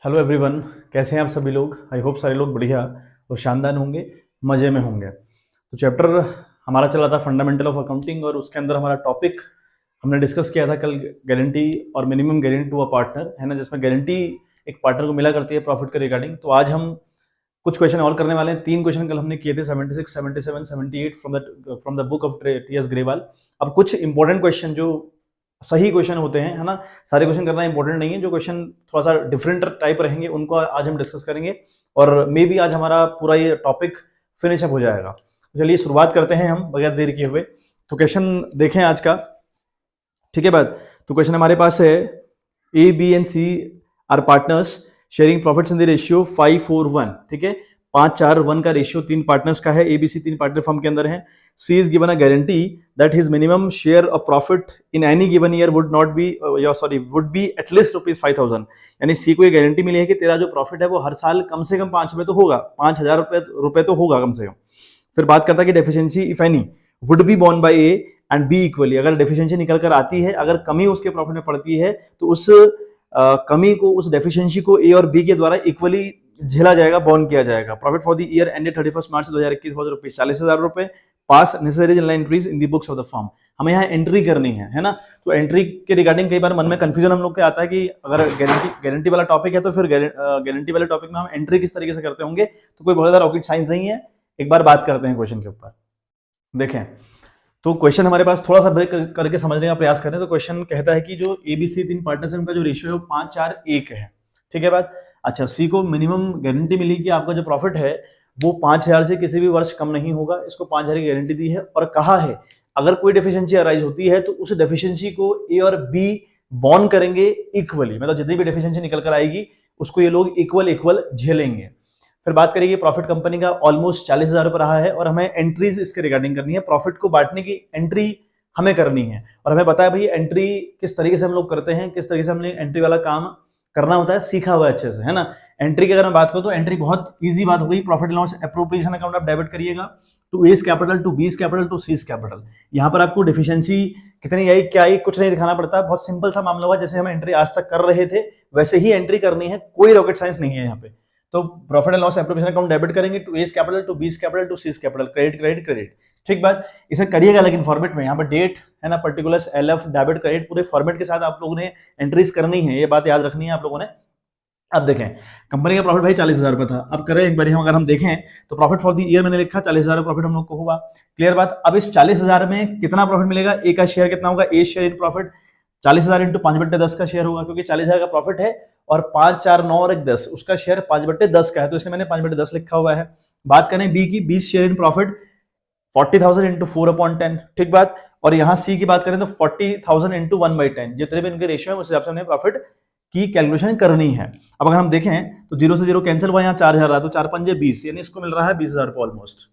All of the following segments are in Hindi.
हेलो एवरीवन, कैसे हैं आप सभी लोग। आई होप सारे लोग बढ़िया और शानदार होंगे, मज़े में होंगे। तो चैप्टर हमारा चला था फंडामेंटल ऑफ अकाउंटिंग और उसके अंदर हमारा टॉपिक हमने डिस्कस किया था कल, गारंटी और minimum guarantee to a partner, है ना, जिसमें गारंटी एक पार्टनर को मिला करती है प्रॉफिट के रिगार्डिंग। तो आज हम कुछ क्वेश्चन और करने वाले हैं। 3 क्वेश्चन कल हमने किए थे, 76, 77, 78 from the book of T S Grewal. अब कुछ इंपॉर्टेंट क्वेश्चन जो सही क्वेश्चन होते हैं, है ना, सारे क्वेश्चन करना इंपॉर्टेंट नहीं है, जो क्वेश्चन थोड़ा सा डिफरेंट टाइप रहेंगे उनको आज हम डिस्कस करेंगे और मे बी आज हमारा पूरा ये टॉपिक फिनिश अप हो जाएगा। तो चलिए शुरुआत करते हैं हम बगैर देर किए हुए। तो क्वेश्चन देखें आज का, ठीक है बात। तो क्वेश्चन हमारे पास है, A B and C are partners sharing profits in the ratio 5-4-1, ठीक है, 5-4-1 का रेशियो 3 पार्टनर्स का है। एबीसी 3 पार्टनर फर्म के अंदर है। C is given a guarantee that his minimum share of profit in any given year would not be would be at least ₹5,000। यानी सी को ये गारंटी मिली है कि तेरा जो प्रॉफिट है वो हर साल कम से कम 5 रुपए तो होगा, 5,000 रुपए तो होगा कम से कम। फिर बात करता है कि deficiency if any would be borne by A and B equally. अगर डेफिशिएंसी निकल कर आती है, अगर कमी उसके प्रॉफिट में पड़ती है, तो उस कमी को, उस डेफिशिएंसी को ए और बी के द्वारा इक्वली झेला जाएगा, बॉर्न किया जाएगा। Profit for the year ended 31 March 2021 was ₹40,000। Pass necessary general entries in the books of the firm. हमें यहाँ एंट्री करनी है ना। तो एंट्री के रिगार्डिंग कई बार मन में कंफ्यूजन हम लोग के आता है कि अगर गारंटी वाला टॉपिक है तो फिर गारंटी वाले टॉपिक में हम एंट्री किस तरीके से करते होंगे। तो कोई बहुत ज्यादा रॉकेट साइंस नहीं है। एक बार बात करते हैं क्वेश्चन के ऊपर। देखें तो क्वेश्चन हमारे पास थोड़ा सा ब्रेक करके समझने का प्रयास करें। तो क्वेश्चन कहता है कि जो एबीसी 3 पार्टनर्स है उनका जो रेशियो है वो 5-4-1 है, ठीक है बात। अच्छा, सी को मिनिमम गारंटी मिली कि आपका जो प्रॉफिट है वो 5,000 से किसी भी वर्ष कम नहीं होगा। इसको 5,000 की गारंटी दी है और कहा है अगर कोई डेफिशिएंसी अराइज होती है तो उस डेफिशिएंसी को ए और बी बॉर्न करेंगे इक्वली, मतलब जितनी भी डेफिशिएंसी निकल कर आएगी उसको ये लोग इक्वल झेलेंगे। फिर बात करेंगे प्रॉफिट कंपनी का ऑलमोस्ट 40,000 रुपए रहा है और हमें एंट्रीज इसके रिगार्डिंग करनी है। प्रॉफिट को बांटने की एंट्री हमें करनी है और हमें बताया भाई एंट्री किस तरीके से हम लोग करते हैं, किस तरीके से हमने एंट्री वाला काम करना होता है, सीखा हुआ है अच्छे से, है ना। एंट्री की अगर मैं बात करूं तो एंट्री बहुत इजी बात हो गई। Profit and loss appropriation account आप डेबिट करिएगा to A's capital, to B's capital, to C's capital. यहाँ पर आपको डेफिशिएंसी कितनी आई, क्या आई, कुछ नहीं दिखाना पड़ता। बहुत सिंपल सा मामला हुआ, जैसे हम एंट्री आज तक कर रहे थे वैसे ही एंट्री करनी है, कोई रॉकेट साइंस नहीं है यहाँ पे। तो profit and loss appropriation account debit करेंगे to A's capital, to B's capital, to C's capital, credit credit credit, ठीक बात। इसे करिएगा लेकिन फॉर्मेट में, यहाँ पर डेट है ना, पर्टिकुलर्स, एलएफ, डेबिट, क्रेडिट, पूरे फॉर्मेट के साथ आप लोगों ने एंट्रीज करनी है, ये बात याद रखनी है आप लोगों ने। अब देखें कंपनी का प्रॉफिट भाई 40,000 रुपए था। अब करें एक बार अगर हम देखें तो प्रॉफिट फॉर द ईयर मैंने लिखा 40,000 प्रॉफिट हम लोग को हुआ, क्लियर बात। अब इस 40,000 में कितना प्रॉफिट मिलेगा, ए का शेयर कितना होगा, ए शेयर इन प्रॉफिट 40,000 इंटू 5/10 का शेयर होगा, क्योंकि 40,000 का प्रॉफिट है और 5, 4, 9 और 1 10, उसका शेयर 5/10 का है, तो इसलिए मैंने 5/10 लिखा हुआ है। बात करें बी की, 20 शेयर इन प्रॉफिट 40,000 इंटू 4/10, ठीक बात। और यहाँ सी की बात करें तो 40,000 इंटू 1/10, जितने भी इनके रेशियो है उस हिसाब से हमने प्रॉफिट की कैलकुलेशन करनी है। अब अगर हम देखें तो 0 से 0 कैंसिल हुआ, यहाँ 4,000 रहा तो 4 5 20, यानी इसको मिल रहा है 20,000 रुपये ऑलमोस्ट,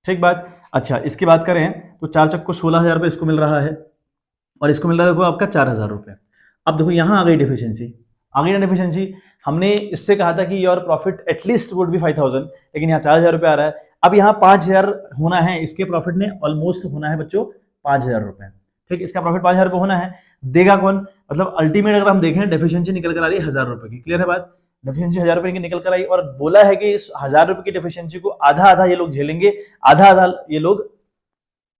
ठीक बात। अच्छा, इसकी बात करें तो 4 चक्को 16,000 रुपये इसको मिल रहा है और इसको मिल रहा है देखो आपका 4,000 रुपये। अब देखो यहाँ आ गई डेफिशिएंसी, आ गई ना डेफिशिएंसी। हमने इससे कहा था कि your profit at least would be 5,000, लेकिन यहाँ 4,000 रुपये आ रहा है। अब यहाँ 5,000 होना है, इसके प्रॉफिट ने ऑलमोस्ट होना है बच्चों 5,000 रुपये, ठीक। इसका प्रॉफिट 5,000 रुपये होना है, देगा कौन, मतलब अल्टीमेट अगर हम देखें डेफिशिएंसी निकल कर आ रही है 1,000 रुपए की, क्लियर है बात। डेफिशिएंसी 1,000 रुपए की निकल कर आई और बोला है कि इस 1,000 रुपए की डेफिशिएंसी को आधा आधा ये लोग झेलेंगे, आधा आधा ये लोग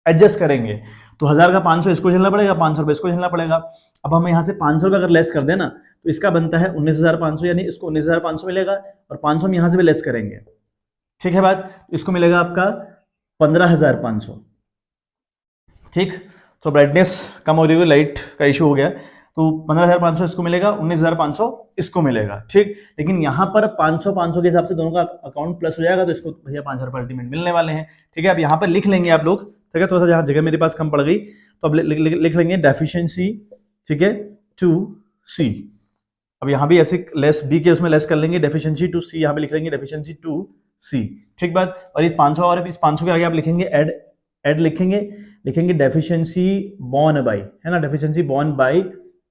एडजस्ट करेंगे। तो 1,000 का 500 इसको झेलना पड़ेगा, 500 रुपए इसको झेलना पड़ेगा। अब हमें यहाँ से 500 रुपए अगर लेस कर देना तो इसका बनता है 19,500, यानी इसको 19,500 मिलेगा और 500 हम यहाँ से भी लेस करेंगे, ठीक है बात। इसको मिलेगा आपका 15,500, ठीक। तो ब्राइटनेस कम हो रही है, लाइट का इशू हो गया, तो 15,500 इसको मिलेगा, 19,500 इसको मिलेगा, ठीक। लेकिन यहाँ पर 500 के हिसाब से दोनों का अकाउंट प्लस हो जाएगा, तो इसको भैया 5,000 रुपये अल्टीमेट मिलने वाले हैं, ठीक है। अब यहाँ पर लिख लेंगे आप लोग, ठीक है, थोड़ा सा जहाँ जगह मेरे पास कम पड़ गई तो अब लिख लेंगे डेफिशिएंसी, ठीक है, टू सी। अब यहाँ भी ऐसे लेस बी के उसमें लेस कर लेंगे, डेफिशिएंसी टू सी, यहाँ पे लिख लेंगे डेफिशिएंसी टू सी, ठीक बात। और इस 500 और इस 500 के आगे आप लिखेंगे एड लिखेंगे डेफिशिएंसी बॉर्न बाय, है ना, डेफिशिएंसी बॉर्न बाय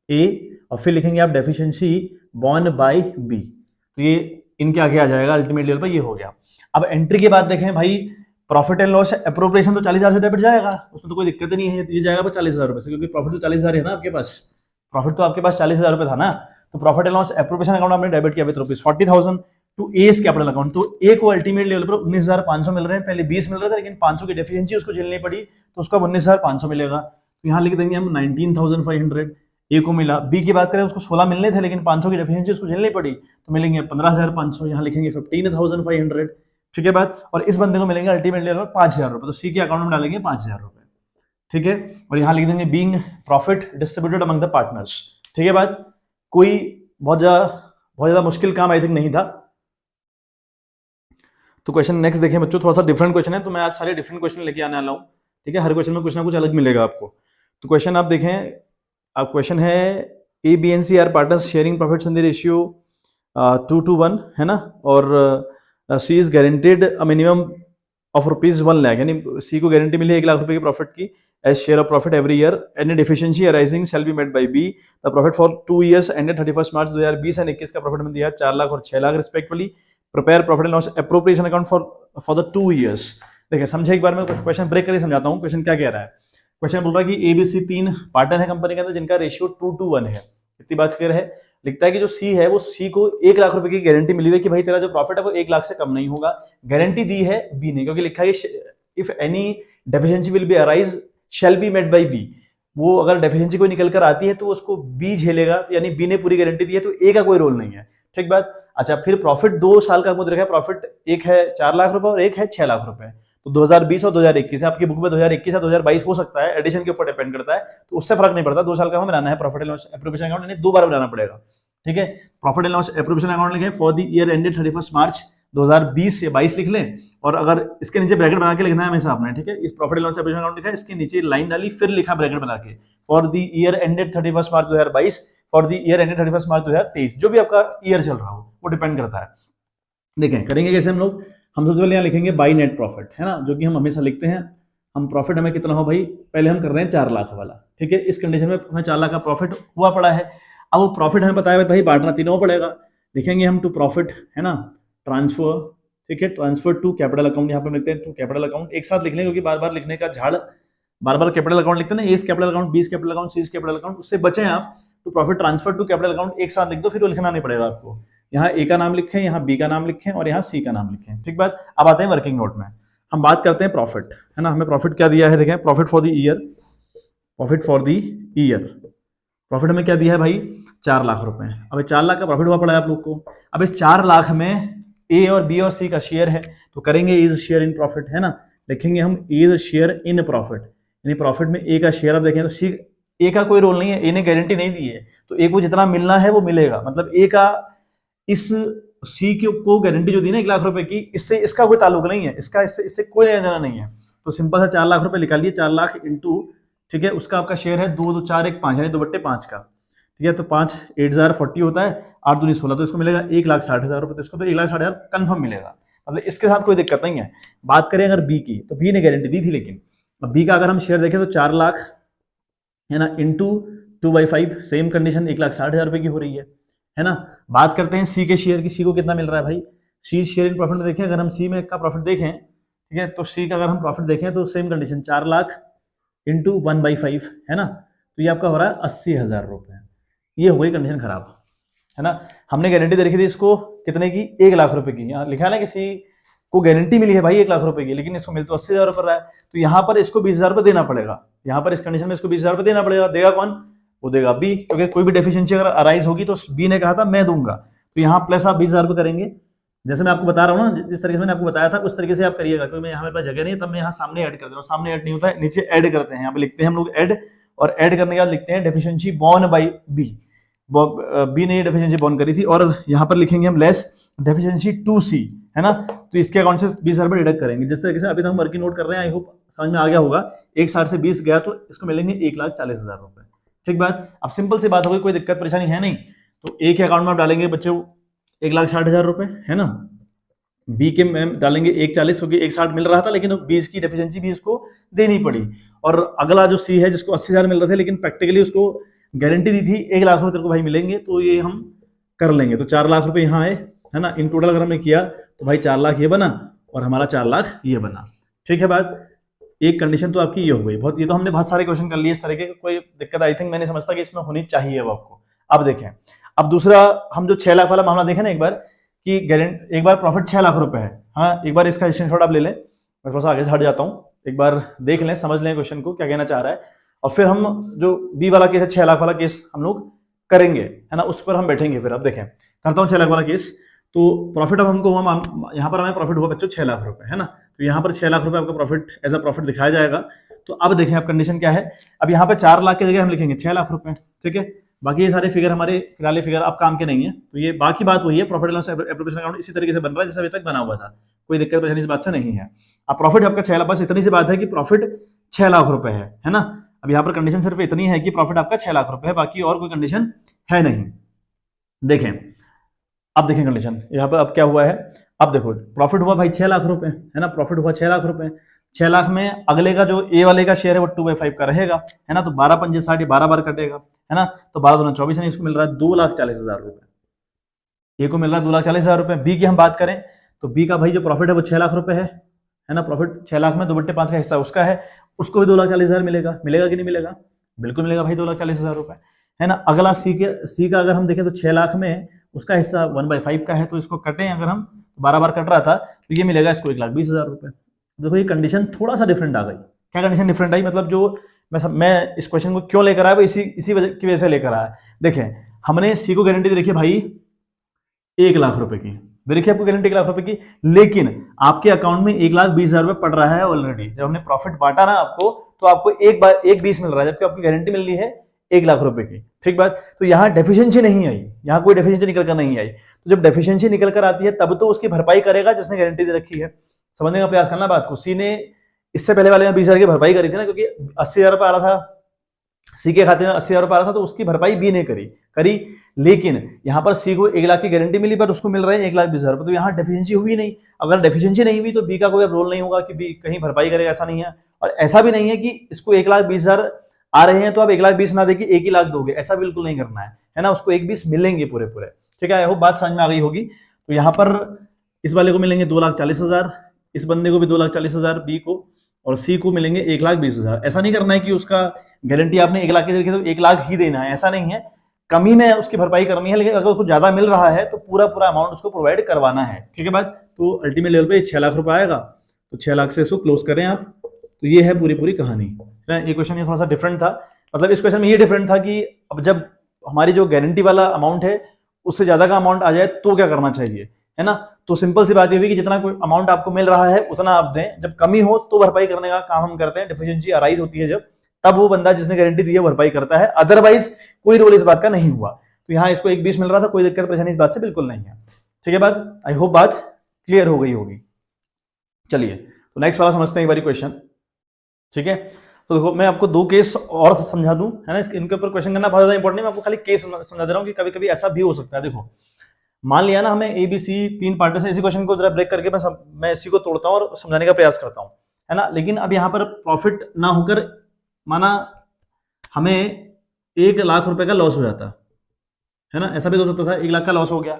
ए, और फिर लिखेंगे आप डेफिशिएंसी बॉर्न बाय बी। तो ये इनके आगे आ जाएगा अल्टीमेट लेवल पर, ये हो गया। अब एंट्री के बाद देखें भाई, प्रॉफिट एंड लॉस एप्रोप्रिएशन तो 40,000 से डेबिट जाएगा, उसमें तो कोई दिक्कत नहीं है, ये जाएगा 40,000 रुपए से, क्योंकि प्रॉफिट तो 40,000 है ना आपके पास, प्रॉफिट तो आपके पास 40,000 रुपए था ना। तो profit and loss appropriation account आपने डेबिट किया with ₹40,000 to A's capital account. तो ए को अल्टीमेट लेवल पर 19,500 मिल रहे हैं, पहले 20 मिल रहे थे लेकिन 500 की डेफिशिएंसी उसको झेलनी पड़ी तो उसको अब 19,500 मिलेगा। तो यहाँ लिख देंगे हम 19,500 ए को मिला। बी की बात करें उसको 16 मिलने थे लेकिन 500 की डेफिशिएंसी उसको झेलनी पड़ी तो मिलेंगे 15,500, यहाँ लिखेंगे 15,500। ठीक है बात। और इस बंदे को मिलेंगे अल्टीमेट लेवल पर 5,000 रुपये, तो सी के अकाउंट में डालेंगे 5,000 रुपये। ठीक है, और यहाँ लिख देंगे being profit distributed among the partners. ठीक है बात। कोई बहुत ज्यादा मुश्किल काम आई थिंक नहीं था। तो क्वेश्चन नेक्स्ट देखें बच्चों, थोड़ा सा डिफरेंट क्वेश्चन है तो मैं आज सारे डिफरेंट क्वेश्चन लेके आने वाला हूँ। ठीक है, हर क्वेश्चन में कुछ ना कुछ अलग मिलेगा आपको। तो क्वेश्चन आप देखें, अब क्वेश्चन है A B and C are partners sharing profits in the ratio 2:1 है ना, और C is guaranteed a minimum of ₹1 lakh, यानी सी को गारंटी मिली 1 लाख रुपए की प्रॉफिट की as share of profit every year. Any deficiency arising shall be made by B. The profit for 2 years ended 31 March 2020 and 21 का प्रॉफिट में दिया 4 लाख और 6 lakh respectively. Prepare profit and loss appropriation account for the 2 years। देखिए समझे एक बार मैं क्वेश्चन ब्रेक करके समझाता हूँ क्वेश्चन क्या कह रहा है। क्वेश्चन बोल रहा है कि एबीसी 3 पार्टनर है कंपनी के अंदर जिनका रेशियो 2:1 है। इतनी बात क्लियर है। लिखता है कि जो सी है वो सी को 1 लाख रुपए की गारंटी मिली है कि भाई तेरा जो प्रॉफिट है वो 1 लाख से कम नहीं होगा। गारंटी दी है बी ने, क्योंकि लिखा है if any deficiency will be arise shall be made by B. वो अगर डेफिशिएंसी कोई निकल कर आती है तो उसको बी झेलेगा, यानी बी ने पूरी गारंटी दी है तो ए का कोई रोल नहीं है। ठीक बात। अच्छा, फिर प्रॉफिट 2 साल का मुझे रखा है, प्रॉफिट एक है 4 लाख रुपए और एक है 6 लाख रुपए। तो 2020 और 2021 है, आपकी बुक में 2021 या 2022 हो सकता है, एडिशन के ऊपर डिपेंड करता है, तो उससे फर्क नहीं पड़ता। 2 साल का हमें बनाना है profit and loss appropriation account, यानी 2 बार बनाना पड़ेगा। ठीक है, profit and loss appropriation account लिखें for the year ended 31 March 2020 या 22 लिख लें, और अगर इसके नीचे ब्रैकेट बना के लिखना है हमेशा आपने। ठीक है, इस profit and loss appropriation account लिखा है, इसके नीचे लाइन डाली फिर लिखा ब्रैकेट बना के for the year ended 31 March 2022 for the year ended 31 मार्च 2023, जो भी आपका ईयर चल रहा हो वो डिपेंड करता है। देखें करेंगे कैसे हम लोग। हम सबसे पहले यहाँ लिखेंगे बाई नेट प्रॉफिट, है ना, जो कि हम हमेशा लिखते हैं। हम प्रॉफिट हमें कितना हो भाई, पहले हम कर रहे हैं 4 लाख वाला। ठीक है, इस कंडीशन में हमें 4 लाख का प्रॉफिट हुआ पड़ा है। अब वो प्रॉफिट हमें बताया भाई बांटना तीनों पड़ेगा। लिखेंगे हम टू प्रॉफिट, है ना, ट्रांसफर। ठीक है, ट्रांसफर टू कैपिटल अकाउंट, यहाँ पे लिखते हैं टू कैपिटल अकाउंट। एक साथ लिख लें क्योंकि बार बार लिखने का झाड़, बार बार कैपिटल अकाउंट लिखते हैं ना, A's capital account, B's capital account, C's capital account, उससे बचें आप। To profit transfer to capital account एक साथ लिख दो, फिर वो लिखना नहीं पड़ेगा आपको। यहाँ ए का नाम लिखें, यहाँ बी का नाम लिखें और यहाँ सी का नाम लिखें। ठीक बात। अब आते हैं वर्किंग नोट में, हम बात करते हैं प्रॉफिट, है ना। हमें प्रॉफिट क्या दिया है, देखें profit for the year, profit for the year, profit हमें क्या दिया है भाई 4 लाख रुपए। अब 4 लाख का प्रॉफिट हुआ पड़ा है आप लोग को। अब इस 4 लाख में ए और बी और सी का शेयर है, तो करेंगे इज शेयर इन प्रॉफिट, है ना। लिखेंगे हम इज शेयर इन प्रॉफिट, यानी प्रॉफिट में ए का शेयर। अब देखें तो सी, ए का कोई रोल नहीं है, ए ने गारंटी नहीं दी है, तो ए को जितना मिलना है वो मिलेगा। मतलब ए का इस सी को गारंटी जो दी ना 1 लाख रुपए की, इससे इसका कोई ताल्लुक नहीं है, इसका इससे कोई लेना देना नहीं है। तो सिंपल सा 4 लाख रुपए निकालिए, 4 लाख इंटू, ठीक है, उसका आपका शेयर है 2 2 4 1 5, यानी 2/5 का। ठीक है, तो 5 8 हज़ार 40 होता है, 8 दूनी 16, तो इसको मिलेगा 1,60,000 रुपये। तो इसको तो 1,60,000 कन्फर्म मिलेगा, मतलब इसके साथ कोई दिक्कत नहीं है। बात करें अगर बी की, तो बी ने गारंटी दी थी, लेकिन अब बी का अगर हम शेयर देखें तो 4 लाख, है ना, इंटू 2/5, सेम कंडीशन 1,60,000 रुपये की हो रही है ना। बात करते हैं सी के शेयर की, सी को कितना मिल रहा है भाई, सी शेयर इन प्रॉफिट में देखें, अगर हम सी में का प्रॉफिट देखें, ठीक है, तो सी का अगर हम प्रॉफिट देखें तो सेम कंडीशन 4 लाख इंटू 1/5, है ना, तो ये आपका हो रहा है 80,000 रुपये। ये हो गई कंडीशन खराब, है ना। हमने गारंटी दे रखी थी इसको कितने की, 1 लाख रुपए की। यहाँ लिखा है ना कि सी को गारंटी मिली है भाई 1 लाख रुपए की, लेकिन इसको मिल तो 80,000 रुपये रहा है। तो यहाँ पर इसको 20,000 रुपये देना पड़ेगा, यहाँ पर इस कंडीशन में इसको 20,000 रुपये देना पड़ेगा। देगा कौन, वो देगा बी, क्योंकि कोई भी डेफिशिएंसी अगर अराइज होगी तो बी ने कहा था मैं दूंगा। तो यहाँ प्लस आप 20,000 रुपये करेंगे, जैसे मैं आपको बता रहा हूँ ना, जिस तरीके से मैंने आपको बताया था उस तरीके से आप करिएगा, क्योंकि मैं यहाँ मेरे पास जगह नहीं है, तब मैं यहाँ सामने ऐड कर दे रहा हूँ। सामने ऐड नहीं होता है, नीचे ऐड करते हैं, यहाँ पे लिखते हैं हम लोग ऐड, और ऐड करने के बाद लिखते हैं deficiency borne by B. B ने ये डेफिशिएंसी बॉर्न करी थी, और यहाँ पर लिखेंगे हम लेस डेफिशिएंसी टू सी, है ना। तो इसके अकाउंट से 20,000 रुपये डिडक्ट करेंगे। जिस तरीके से अभी तक हम वर्किंग नोट कर रहे हैं, आई होप समझ में आ गया होगा। 1,60 से 20 गया तो इसको मिलेंगे 1,40,000 रुपये। ठीक बात। अब सिंपल सी बात होगी, कोई दिक्कत परेशानी है नहीं। तो ए के अकाउंट में आप डालेंगे बच्चों 1,60,000 रुपये, है ना। बी के में डालेंगे 1,40, क्योंकि 1,60 मिल रहा था, लेकिन 20 की डेफिशिएंसी भी इसको देनी पड़ी। और अगला जो सी है जिसको 80,000 मिल रहे थे, लेकिन प्रैक्टिकली उसको गारंटी दी थी 1 लाख रुपये तेरे को भाई मिलेंगे, तो ये हम कर लेंगे। तो 4 लाख रुपये यहाँ आए, है ना। इन टोटल अगर हमने किया तो भाई 4 लाख ये बना और हमारा 4 लाख ये बना। ठीक है बात। एक कंडीशन तो आपकी ये हो गई। बहुत, ये तो हमने बहुत सारे क्वेश्चन कर लिए इस तरह के, कोई दिक्कत आई थिंक मैं नहीं समझता कि इसमें होनी चाहिए वो आपको। अब देखें, अब दूसरा हम जो 6 लाख वाला मामला देखें ना एक बार, कि गारंटी एक बार प्रॉफिट 6 लाख रुपए है, हाँ एक बार इसका स्क्रीनशॉट आप ले लें, मैं थोड़ा सा आगे से हट जाता हूँ, एक बार देख लें, समझ लें क्वेश्चन को क्या कहना चाह रहा है, और फिर हम जो बी वाला केस है 6 लाख वाला केस हम लोग करेंगे, है ना, उस पर हम बैठेंगे। फिर अब देखें, करता हूँ 6 लाख वाला केस। तो प्रॉफिट अब हमको हुआ, यहाँ पर हमें प्रॉफिट हुआ बच्चों 6 लाख रुपए, है ना, तो यहाँ पर 6 लाख रुपए आपका प्रॉफिट एज अ प्रॉफिट दिखाया जाएगा। तो अब देखें अब कंडीशन क्या है, अब यहाँ पे 4 लाख की जगह हम लिखेंगे 6 लाख रुपए, ठीक है। बाकी ये सारे फिगर हमारे फिलहाल फिगर अब काम के नहीं है, तो ये बाकी बात वही है, profit and loss appropriation account इसी तरीके से बन रहा है जैसे अभी तक बना हुआ था, कोई दिक्कत परेशानी इस बात से नहीं है। अब प्रॉफिट आपका 6 लाख, बस इतनी सी बात है कि प्रॉफिट 6 लाख रुपए है ना। अब यहाँ पर कंडीशन सिर्फ इतनी है कि प्रॉफिट आपका 6 लाख रुपए है, बाकी और कोई कंडीशन है नहीं। देखें अब देखें कंडीशन यहाँ पर अब क्या हुआ है, अब देखो प्रॉफिट हुआ भाई 6 लाख रुपए, है ना, प्रॉफिट हुआ 6 लाख रुपए। 6 लाख में अगले का जो ए वाले का शेयर है वो 2/5 का रहेगा, है ना, तो 12 पंजे 60, 12 बार कटेगा, है ना, तो 12 दूना 24 है, इसको मिल रहा है 2,40,000 रुपए, ए को मिल रहा है 2,40,000 रुपए। बी की हम बात करें तो बी का भाई जो प्रॉफिट है वो 6 लाख रुपए है ना, प्रॉफिट 6 लाख में 2/5 का हिस्सा उसका है, उसको भी 2,40,000 मिलेगा, मिलेगा कि नहीं मिलेगा, बिल्कुल मिलेगा भाई 2,40,000 रुपए, है ना। अगला सी का अगर हम देखें तो 6 लाख में उसका हिस्सा 1/5 का है, तो इसको कटें अगर हम 12 बार कट रहा था तो ये मिलेगा इसको 1,20,000 रुपए। देखो ये कंडीशन थोड़ा सा डिफरेंट आ गई। क्या कंडीशन डिफरेंट आई, मतलब जो मैं इस क्वेश्चन को क्यों लेकर आया वो इसी वजह की वजह से लेकर आया। देखें हमने सी को गारंटी देखी भाई 1 लाख रुपए की, देखिए आपको गारंटी 1 लाख रुपए की, लेकिन आपके अकाउंट में 1,20,000 रुपए पड़ रहा है ऑलरेडी। जब हमने प्रॉफिट बांटा ना आपको, तो आपको 1/20 मिल रहा है, जबकि आपकी गारंटी मिल रही है 1 लाख रुपए की, ठीक बात। तो यहाँ डेफिशिएंसी नहीं आई, यहाँ कोई डेफिशिएंसी निकल कर नहीं आई। तो जब डेफिशिएंसी निकल कर आती है तब तो उसकी भरपाई करेगा जिसने गारंटी दे रखी है। समझने का प्रयास करना बात को। सी ने इससे पहले वाले में 20,000 की भरपाई करी थी ना, क्योंकि 80,000 रुपए आ रहा था सी के खाते में, 80,000 रुपए आ रहा था, तो उसकी भरपाई बी ने करी, लेकिन यहाँ पर सी को 1 लाख की गारंटी मिली पर उसको मिल रहे हैं 1,20,000 रुपए, तो यहाँ डेफिशिएंसी हुई नहीं। अगर डेफिशिएंसी नहीं हुई तो बी का कोई रोल नहीं होगा कि बी कहीं भरपाई करेगा, ऐसा नहीं है। और ऐसा भी नहीं है कि इसको 1,20,000 आ रहे हैं तो आप 1,20,000 ना देके 1 ही लाख दोगे, ऐसा बिल्कुल नहीं करना है ना, उसको 1,20,000 मिलेंगे पूरे, ठीक है। आई होप बात समझ में आ गई होगी। तो यहाँ पर इस वाले को मिलेंगे 2,40,000, इस बंदे को भी 2,40,000 बी को, और सी को मिलेंगे 1,20,000। ऐसा नहीं करना है कि उसका गारंटी आपने 1 लाख की देखी तो 1 लाख ही देना है, ऐसा नहीं है, कमी में उसकी भरपाई करनी है, लेकिन अगर उसको ज्यादा मिल रहा है तो पूरा अमाउंट उसको प्रोवाइड करवाना है, ठीक है बात। तो अल्टीमेट लेवल पे 6 लाख रुपए आएगा, तो 6 लाख से इसको क्लोज करें आप। तो ये है पूरी कहानी। ये क्वेश्चन ये थोड़ा सा डिफरेंट था, मतलब इस क्वेश्चन में ये डिफरेंट था कि अब जब हमारी जो गारंटी वाला अमाउंट है उससे ज्यादा का अमाउंट आ जाए तो क्या करना चाहिए, है ना। तो सिंपल सी बात ये हुई कि जितना कोई अमाउंट आपको मिल रहा है उतना आप दें, जब कमी हो तो भरपाई करने का काम हम करते हैं, डेफिशिएंसी अराइज होती है जब, तब वो बंदा जिसने गारंटी दी है भरपाई करता है, अदरवाइज कोई रोल इस बात का नहीं हुआ। तो यहाँ इसको 1,20,000 मिल रहा था, कोई दिक्कत परेशानी इस बात से बिल्कुल नहीं है, ठीक है बात। आई होप बात क्लियर हो गई होगी। चलिए तो नेक्स्ट वाला समझते हैं एक बारी क्वेश्चन, ठीक है। तो देखो मैं आपको 2 केस और समझा दूं, है ना, इनके ऊपर क्वेश्चन करना बहुत ज्यादा इंपॉर्टेंट नहीं, मैं आपको खाली केस समझा दे रहा हूँ कि कभी कभी ऐसा भी हो सकता है। देखो मान लिया ना हमें ए बी सी 3 पार्ट से, इसी क्वेश्चन को जरा ब्रेक करके मैं इसी को तोड़ता हूँ और समझाने का प्रयास करता हूँ, है ना। लेकिन अब यहाँ पर प्रॉफिट ना होकर माना हमें 1 लाख रुपए का लॉस हो जाता है ना, ऐसा भी हो सकता था, 1 लाख का लॉस हो गया।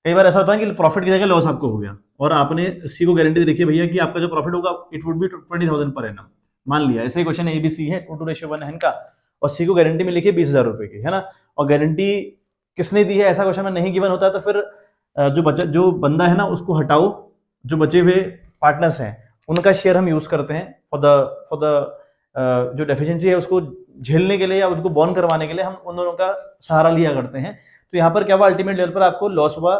कई बार ऐसा होता है कि प्रॉफिट की जगह लॉस आपको हो गया, और आपने सी को गारंटी दे रखी है भैया कि आपका जो प्रॉफिट होगा it would be 20,000 per annum, मान लिया ऐसे ही क्वेश्चन ए बी सी है 2:1 है इनका, और सी को गारंटी में लिखी है 20,000 रुपए की, है ना। और गारंटी किसने दी है ऐसा क्वेश्चन में नहीं गिवन होता, तो फिर जो बंदा है ना उसको हटाओ, जो बचे हुए पार्टनर्स हैं उनका शेयर हम यूज करते हैं फॉर द जो डेफिशिएंसी है उसको झेलने के लिए या उसको बॉर्न करवाने के लिए हम उन दोनों का सहारा लिया करते हैं। तो यहाँ पर क्या हुआ, अल्टीमेट लेवल पर आपको लॉस हुआ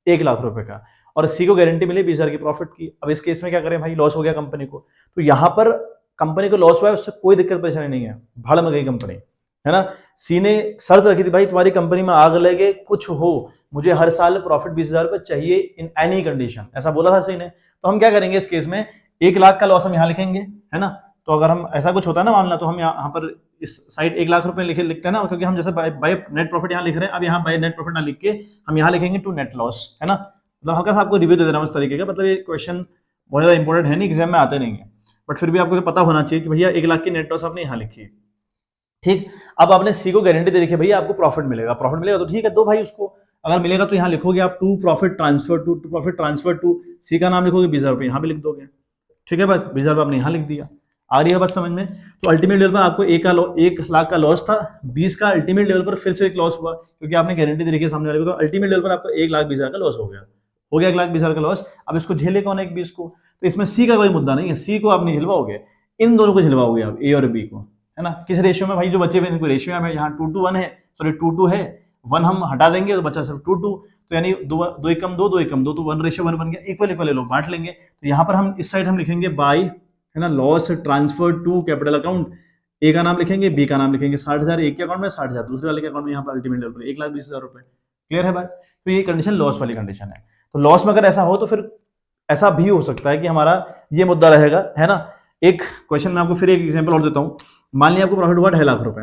1 लाख रुपए का, और सी को गारंटी मिली 20,000 की प्रॉफिट की। अब इस केस में क्या करें भाई, लॉस हो गया कंपनी को, तो यहाँ पर कंपनी को लॉस हुआ है, उससे कोई दिक्कत परेशानी नहीं है, भाड़ में गई कंपनी, है ना। सी ने शर्त रखी थी भाई तुम्हारी कंपनी में आग लगे कुछ हो, मुझे हर साल प्रॉफिट 20,000 रुपए चाहिए इन एनी कंडीशन, ऐसा बोला था सी ने। तो हम क्या करेंगे इस केस में, 1 लाख का लॉस हम यहाँ लिखेंगे, है ना। तो अगर हम ऐसा कुछ होता है ना मामला, तो हम यहाँ पर इस साइड 1 लाख रुपए लिखते हैं ना, क्योंकि हम जैसे बाय नेट प्रॉफिट यहाँ लिख रहे हैं, अब यहाँ बाय नेट प्रॉफिट ना लिख के हम यहाँ लिखेंगे टू नेट लॉस, है ना। मतलब हल्का सा आपको रिव्यू दे दे रहा हूँ इस तरीके का, मतलब ये क्वेश्चन बहुत ज्यादा इंपॉर्टेंट है नहीं, एग्जाम में आते नहीं है, बट फिर भी आपको पता होना चाहिए कि भैया 1 लाख की नेट लॉस आपने यहाँ लिखी है, ठीक। अब आपने सी को गारंटी दे रखी है भैया आपको प्रॉफिट मिलेगा तो ठीक है, दो भाई उसको, अगर मिलेगा तो यहाँ लिखोगे आप to profit transfer to C का नाम लिखोगे 20,000 रुपये यहाँ भी लिख दोगे, ठीक है बात, 20,000 रुपये आपने यहाँ लिख दिया। आ रही है बात समझ में? तो अल्टीमेट लेवल पर आपको 1 लाख का लॉस था, 20 का अल्टीमेट लेवल पर फिर से एक लॉस हुआ क्योंकि आपने गारंटी दे रखी है सामने वाले को, तो अल्टीमेट लेवल पर आपको 1,20,000 का लॉस हो गया। 1,20,000 का लॉस। अब इसको झेले कौन है 1,20 को? तो इसमें सी का कोई मुद्दा नहीं है, सी को आप नहीं झिलवाओगे, इन दोनों को झिलवाओगे आप, ए और बी को, है ना। किस रेशियो में भाई? जो बचे हुए इनको रेशियो में यहाँ 2:1 है, सॉरी 2:2 है, 1 हम हटा देंगे तो बचा सिर्फ 2:2, तो यानी 2 एकम 2, 2 एकम 2, तो 1:1 बन गया, इक्वल इक्वल लोग बांट लेंगे। तो यहाँ पर हम इस साइड हम लिखेंगे बाई, है ना, loss transfer to capital account, A का नाम लिखेंगे, बी का नाम लिखेंगे, 60,000 एक के अकाउंट में, 60,000 दूसरे वाले के अकाउंट में, यहाँ पर अल्टीमेट लेवल पर 1,20,000 रुपए। क्लियर है बात? तो ये कंडीशन लॉस वाली कंडीशन है। तो लॉस में अगर ऐसा हो तो फिर ऐसा भी हो सकता है कि हमारा ये मुद्दा रहेगा, है ना। एक क्वेश्चन में आपको फिर एक एग्जांपल और देता हूं। मान लिया आपको प्रॉफिट हुआ 2.5 लाख रुपए,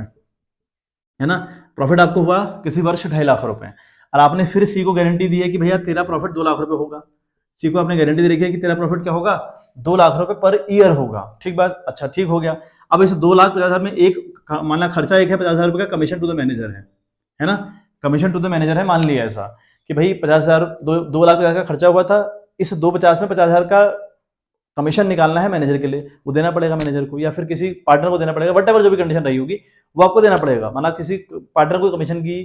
है ना, प्रॉफिट आपको हुआ किसी वर्ष 2.5 लाख रुपए, और आपने फिर सी को गारंटी दी है कि भैया तेरा प्रॉफिट 2 लाख रुपए होगा। सी को आपने गारंटी दे रखी है कि तेरा प्रॉफिट क्या होगा, 2 लाख रुपए पर ईयर होगा। ठीक बात? अच्छा ठीक हो गया। अब इस 2,50,000 में एक मान ला खर्चा एक है 50,000 रुपए का, कमीशन टू द मैनेजर है ना, कमीशन टू द मैनेजर है। मान लिया ऐसा कि भाई 50,000 2,50,000 का खर्चा हुआ था, इस 250 में 50,000 का कमीशन निकालना है मैनेजर के लिए, वो देना पड़ेगा मैनेजर को, या फिर किसी पार्टनर को देना पड़ेगा, वट एवर जो भी कंडीशन रही होगी वो आपको देना पड़ेगा। माना किसी पार्टनर को कमीशन की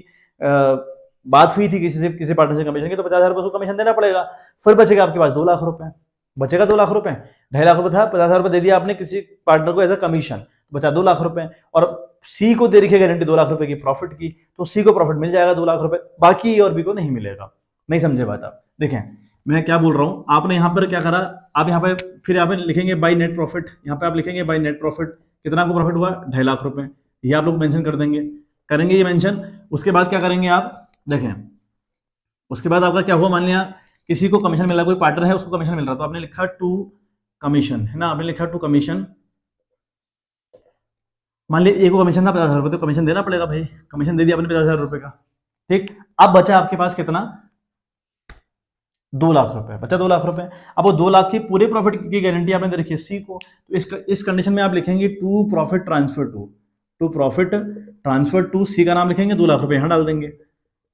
बात हुई थी किसी पार्टनर से कमीशन की, तो 50,000 रुपये कमीशन देना पड़ेगा। फिर बचेगा आपके पास 2 लाख रुपए, बचेगा 2 लाख रुपए। 2.5 लाख रुपए था, 50,000 रुपये दे दिया आपने किसी पार्टनर को एज अ कमीशन, बचा 2 लाख रुपए, और सी को दे रखी है गारंटी 2 लाख रुपए की प्रॉफिट की, तो सी को प्रॉफिट मिल जाएगा 2 लाख रुपए, बाकी ए और बी को नहीं मिलेगा। नहीं समझे बात आप? देखें मैं क्या बोल रहा हूं, आपने यहाँ पर क्या करा, आप यहाँ पे फिर यहाँ पे लिखेंगे बाई नेट प्रॉफिट, यहाँ पे आप लिखेंगे बाई नेट प्रॉफिट, कितना आपको प्रॉफिट हुआ 2.5 लाख रुपए, ये आप लोग मेंशन कर देंगे, करेंगे ये मेंशन। उसके बाद क्या करेंगे आप, देखें उसके बाद आपका क्या हुआ, मान लिया किसी को कमीशन मिल रहा, कोई पार्टनर है उसको कमीशन मिल रहा, तो आपने लिखा टू कमीशन, है ना, आपने लिखा टू कमीशन। मान लिया एक को कमीशन था 50,000 रुपए, तो कमीशन देना पड़ेगा भाई, कमीशन दे दिया आपने 50,000 रुपए का। ठीक, अब बचा आपके पास कितना, 2 लाख रुपए, बचा 2 लाख रुपए। अब वो 2 लाख की पूरे प्रॉफिट की गारंटी आपने दे रखी है सी को, तो इस कंडीशन में आप लिखेंगे to profit transfer to profit transfer to, C का नाम लिखेंगे, 2 लाख रुपए यहां डाल देंगे।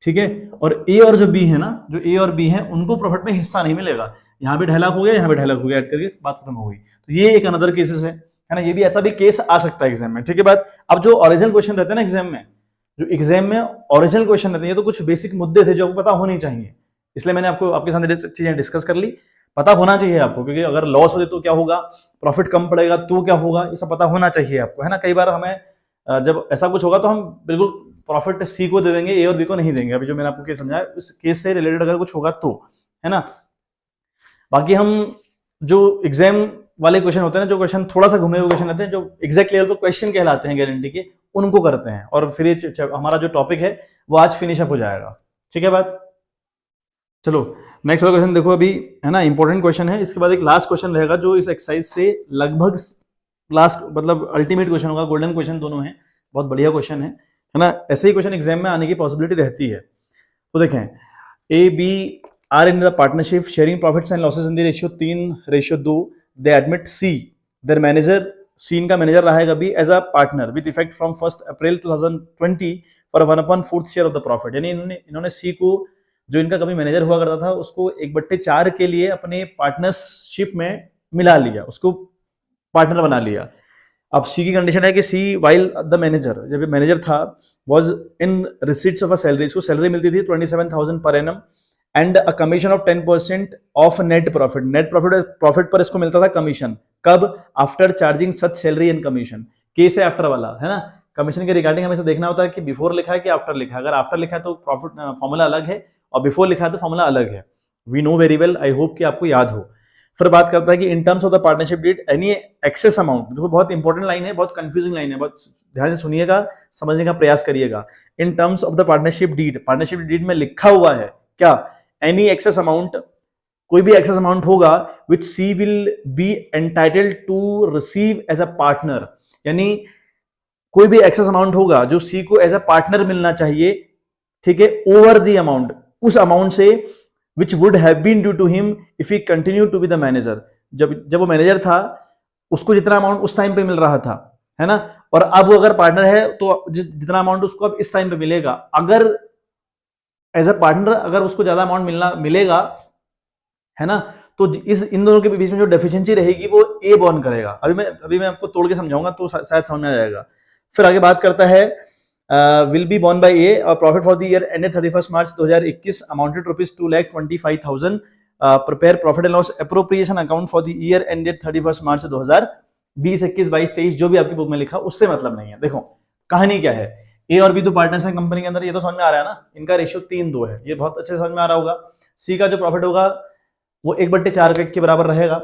ठीक है, और ए और जो बी है ना, जो ए और बी है उनको प्रॉफिट में हिस्सा नहीं मिलेगा, यहाँ भी 2.5 लाख हो गया, यहाँ भी 2.5 लाख हो गया, ऐड करके बात खत्म हो गई। तो ये एक अनदर केसेस है ना, ये भी ऐसा भी केस आ सकता है एग्जाम में। ठीक है बात। अब जो ओरिजिनल क्वेश्चन रहते हैं ना एग्जाम में, जो एग्जाम में ओरिजिनल क्वेश्चन रहते हैं, ये तो कुछ बेसिक मुद्दे थे जो आपको पता होनी चाहिए, इसलिए मैंने आपको आपके सामने चीजें डिस्कस कर ली। पता होना चाहिए आपको, क्योंकि अगर लॉस हो तो क्या होगा, प्रॉफिट कम पड़ेगा तो क्या होगा, ये सब पता होना चाहिए आपको, है ना। कई बार हमें जब ऐसा कुछ होगा तो हम बिल्कुल प्रॉफिट सी को दे देंगे, ए और बी को नहीं देंगे। अभी जो मैंने आपको केस समझाया उस केस से रिलेटेड अगर कुछ होगा तो, है ना। बाकी हम जो एग्जाम वाले क्वेश्चन होते हैं, जो क्वेश्चन थोड़ा सा घूमे हुए क्वेश्चन रहते हैं, जो एग्जैक्ट लेवल पर क्वेश्चन कहलाते हैं गारंटी के, उनको करते हैं, और फिर ये हमारा जो टॉपिक है वो आज फिनिश अप हो जाएगा। ठीक है बात। चलो नेक्स्ट वाला क्वेश्चन देखो अभी, है ना, इंपॉर्टेंट क्वेश्चन है। इसके बाद एक लास्ट क्वेश्चन रहेगा जो इस एक्सरसाइज से लगभग लास्ट, मतलब अल्टीमेट क्वेश्चन होगा, गोल्डन क्वेश्चन दोनों हैं, बहुत बढ़िया क्वेश्चन है ना। ऐसे ही क्वेश्चन एग्जाम में आने की पॉसिबिलिटी रहती है। तो देखें, A B are in the partnership sharing profits and losses in the ratio 3:2, they admit C their manager, C इनका मैनेजर रहेगा be as a partner with effect from 1 April 2020 for 1/4 share of the profit. यानी इन्होंने सी को, जो इनका कभी मैनेजर हुआ करता था, उसको 1/4 के लिए अपने पार्टनरशिप में मिला लिया, उसको पार्टनर बना लिया। अब सी की कंडीशन है कि सी वाइल द मैनेजर, जब ये मैनेजर था, was in receipts of a salary, इसको सैलरी मिलती थी 27,000 per annum and a commission of 10% of net profit. Net profit पर इसको मिलता था कमीशन, कब, after charging such salary and commission. Case है आफ्टर वाला, है ना। कमीशन के रिगार्डिंग हमें देखना होता है कि बिफोर लिखा है कि आफ्टर लिखा है। अगर आफ्टर लिखा है तो प्रॉफिट फॉर्मूला अलग है, और बिफोर लिखा है तो फॉर्मूला अलग है। We know very well, I hope कि आपको याद हो। फिर बात करता है कि in terms of the partnership deed any excess amount, देखो बहुत इंपॉर्टेंट लाइन है, बहुत कंफ्यूजिंग लाइन है, बहुत ध्यान से सुनिएगा, समझने का प्रयास करिएगा। In terms of the partnership deed, partnership deed में लिखा हुआ है क्या, एनी एक्सेस अमाउंट, कोई भी एक्सेस अमाउंट होगा which C will be entitled to receive as a partner, यानी कोई भी एक्सेस अमाउंट होगा जो सी को एज अ पार्टनर मिलना चाहिए, ठीक है, ओवर द अमाउंट, उस अमाउंट से which would have been due to him if he continued to be the manager। जब वो मैनेजर था उसको जितना अमाउंट उस टाइम पे मिल रहा था, है ना, और अब वो अगर पार्टनर है तो जितना अमाउंट उसको अब इस टाइम पे मिलेगा। अगर एज अ पार्टनर अगर उसको ज्यादा अमाउंट मिलेगा, है ना, तो इस इन दोनों के बीच में जो डेफिशिएंसी रहेगी वो ए बॉर्न करेगा। अभी मैं आपको तोड़ के समझाऊंगा तो शायद समझ में आ जाएगा। फिर आगे बात करता है विल बी बॉर्न बाय ए और profit for the year ended 31 March 2021 amounted ₹2,25,000 prepare profit and loss appropriation account for the year ended 31 March 2020, 21, 22, 23 जो भी आपकी बुक में लिखा उससे मतलब नहीं है। देखो कहानी क्या है, ए और बी तो पार्टनर्स हैं कंपनी के अंदर, ये तो समझ में आ रहा है ना, इनका रेशियो 3:2 है, ये बहुत अच्छे से समझ में आ रहा होगा। सी का जो प्रॉफिट होगा वो 1/4 के बराबर रहेगा।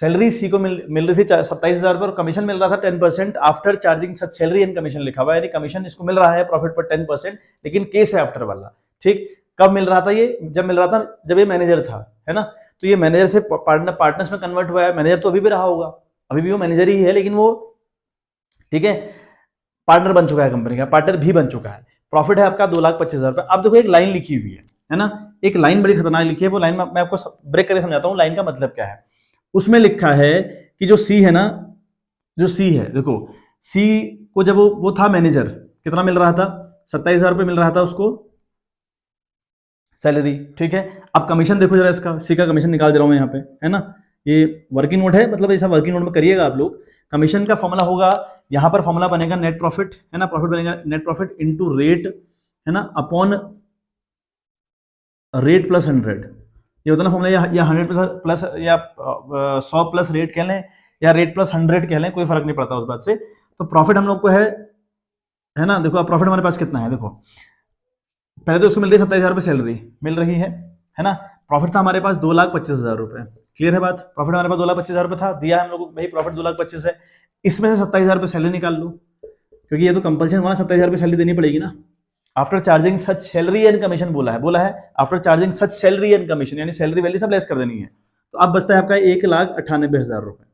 सैलरी सी को मिल रही थी 27,000 पर, कमीशन मिल रहा था 10% after charging such salary and commission लिखा हुआ है, यानी कमीशन इसको मिल रहा है प्रॉफिट पर 10%, लेकिन केस है आफ्टर वाला। ठीक, कब मिल रहा था ये? जब मिल रहा था जब ये मैनेजर था, है ना। तो ये मैनेजर से पार्टनर्स में कन्वर्ट हुआ है। मैनेजर तो अभी भी रहा होगा, अभी भी वो मैनेजर ही है, लेकिन वो ठीक है पार्टनर बन चुका है कंपनी का, पार्टनर भी बन चुका है। प्रॉफिट है आपका 2,25,000 रुपए। अब देखो एक लाइन लिखी हुई है ना, एक लाइन बड़ी खतरनाक लिखी है। वो लाइन मैं आपको ब्रेक करके समझाता हूँ लाइन का मतलब क्या है। उसमें लिखा है कि जो सी है ना, जो सी है, देखो सी को जब वो था मैनेजर, कितना मिल रहा था? 27,000 रुपए मिल रहा था उसको सैलरी। ठीक है, अब कमीशन देखो जरा, इसका सी का कमीशन निकाल दे रहा हूं मैं यहाँ पे, है ना। ये वर्किंग नोट है, मतलब ऐसा वर्किंग नोट में करिएगा आप लोग। कमीशन का फॉर्मूला होगा, यहाँ पर फॉर्मूला बनेगा नेट प्रॉफिट, है ना, प्रॉफिट बनेगा नेट प्रॉफिट इनटू रेट, है ना, अपॉन रेट प्लस 100। ये होता है ना फॉर्मूला, या 100 प्लस या 100 प्लस रेट कह लें या रेट प्लस 100 कह लें, कोई फर्क नहीं पड़ता उस बात से। तो प्रॉफिट हम लोग को है ना। देखो अब प्रॉफिट हमारे पास कितना है, देखो पहले तो उसको मिल रही है 27,000 रुपये सैलरी मिल रही है ना। प्रॉफिट था हमारे पास 2,25,000 रुपये। क्लियर है बात? प्रॉफिट हमारे पास 2,25,000 रुपये था, दिया है हम लोग को भाई प्रॉफिट 2,25,000 है। इसमें से 27,000 रुपये सैलरी निकाल लो, क्योंकि ये तो कंपल्सन हुआ ना, 27,000 रुपये सैलरी देनी पड़ेगी ना। After charging such salary and commission बोला है after charging such salary and commission, यानी सैलरी वैल्यू सब लेस कर देनी है। तो अब बचता है आपका 1,98,000 रुपये,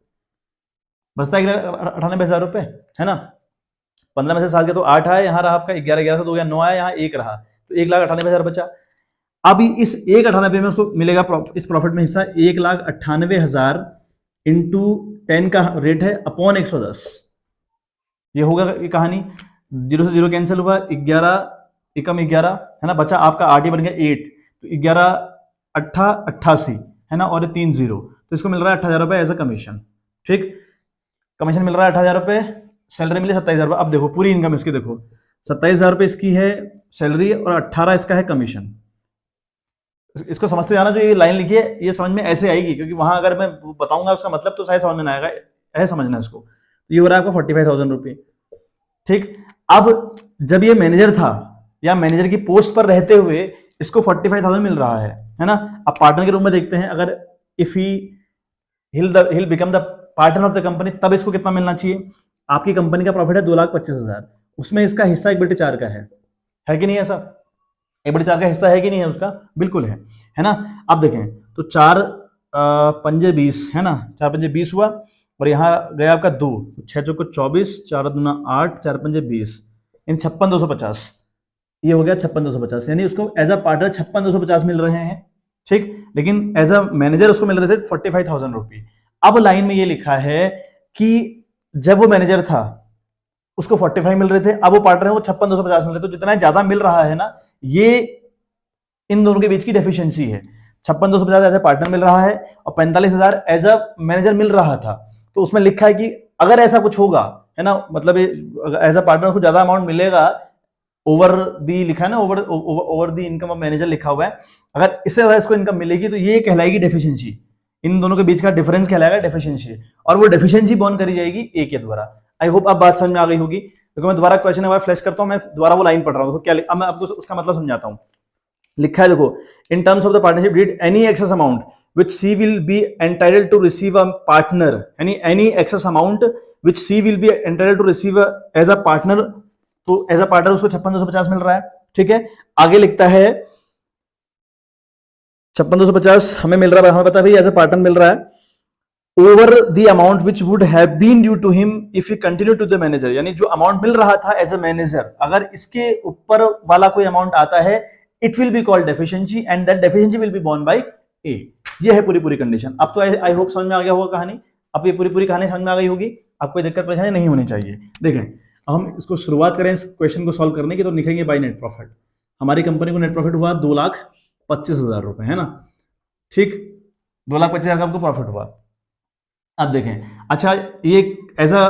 बचता है 1,98,000 रुपये, है ना। 15 में से 7 के तो 8 आया, यहाँ रहा आपका 11 से 2 गया 9 आया, यहाँ 1 रहा, तो 1,98,000 बचा। अब इस 1,98,000 में उसको मिलेगा इस प्रॉफिट में हिस्सा 1,98,000 इंटू 10 का रेट है अपॉन 110। ये होगा ये कहानी, 0 से 0 कैंसिल हुआ, 11 एकम 11, है ना, बचा आपका 8, ही बन गया 8, तो 11 8 88, है ना, और 3 0, तो इसको मिल रहा है 8,000 रुपये एज अ कमीशन। ठीक, कमीशन मिल रहा है 8,000 रुपये, सैलरी मिली 27,000 रुपये। अब देखो पूरी इनकम इसकी देखो, 27,000 रुपये इसकी है सैलरी और 18 इसका है कमीशन। इसको समझते जाना, जो ये लाइन लिखी है ये समझ में ऐसे आएगी, क्योंकि वहां अगर मैं बताऊंगा उसका मतलब तो शायद समझ में ना आएगा, ऐसे समझना इसको। ये हो रहा है आपका 45,000 रुपये। ठीक, अब जब ये मैनेजर था या मैनेजर की पोस्ट पर रहते हुए इसको 45,000 मिल रहा है ना। अब पार्टनर के रूप में देखते हैं, अगर if hill become the partner of the company, तब इसको कितना मिलना चाहिए? आपकी कंपनी का प्रॉफिट है 2,25,000, उसमें इसका हिस्सा 1/4 का है कि नहीं? ऐसा 1/4 का हिस्सा है कि नहीं है उसका? बिल्कुल है ना। अब देखें तो 4 पंजे 20, है ना, 4 पंजे 20 हुआ, और यहाँ गया आपका 2, 6 चौको 24, 4 दूना 8, 4 पंजे 20, इन 56,250, ये हो गया 56,250, यानी उसको एज अ पार्टनर 56,250 मिल रहे हैं। ठीक, लेकिन एज अ मैनेजर उसको मिल रहे थे 45,000 रुपये। अब लाइन में ये लिखा है कि जब वो मैनेजर था उसको 45 मिल रहे थे, अब वो पार्टनर है वो 56,250 मिल रहे थे। तो जितना ज्यादा मिल रहा है ना, ये इन दोनों के बीच की डेफिशिएंसी है। 56,250 एज ए पार्टनर मिल रहा है और 45,000 एज अ मैनेजर मिल रहा था। तो उसमें लिखा है कि अगर ऐसा कुछ होगा, है ना, मतलब एज अ पार्टनर को ज्यादा अमाउंट मिलेगा ओवर दी, लिखा है ना, over the income of manager लिखा हुआ है, अगर इससे ज्यादा इसको इनकम मिलेगी तो ये कहलाएगी डेफिशिएंसी। इन दोनों के बीच का डिफरेंस कहलाएगा डेफिशिएंसी, और वो डेफिशिएंसी बॉर्न करी जाएगी ए के द्वारा। आई होप अब बात समझ में आ गई होगी। देखो मैं दोबारा क्वेश्चन एक बार फ्लैश करता हूं, मैं दोबारा वो लाइन पढ़ रहा हूं। क्या अब मैं आपको उसका मतलब समझाता हूं। लिखा है देखो, in terms of the partnership deed any excess amount which C will be entitled to receive a partner, any excess amount which C will be entitled to receive as a partner, तो एज अ पार्टनर उसको 56,250 मिल रहा है। ठीक है, आगे लिखता है 56,250 हमें मिल रहा है, हमें पता है एज अ पार्टनर मिल रहा है over the amount which would have been due to him if he continue to the manager, यानी जो अमाउंट मिल रहा था एज अ मैनेजर, अगर इसके ऊपर वाला कोई अमाउंट आता है, it will be called deficiency and that deficiency will be borne by A. ये है पूरी कंडीशन। अब तो आई होप समझ में आ गया होगा कहानी, अब ये पूरी कहानी समझ में आ गई होगी, आपको कोई दिक्कत परेशानी नहीं होनी चाहिए। देखें हम इसको शुरुआत करें इस क्वेश्चन को सॉल्व करने की, तो लिखेंगे बाय नेट प्रॉफिट। हमारी कंपनी को नेट प्रॉफिट हुआ 2,25,000 रुपए, है ना। ठीक, 2,25,000 का आपको प्रॉफिट हुआ। अब देखें, अच्छा ये as a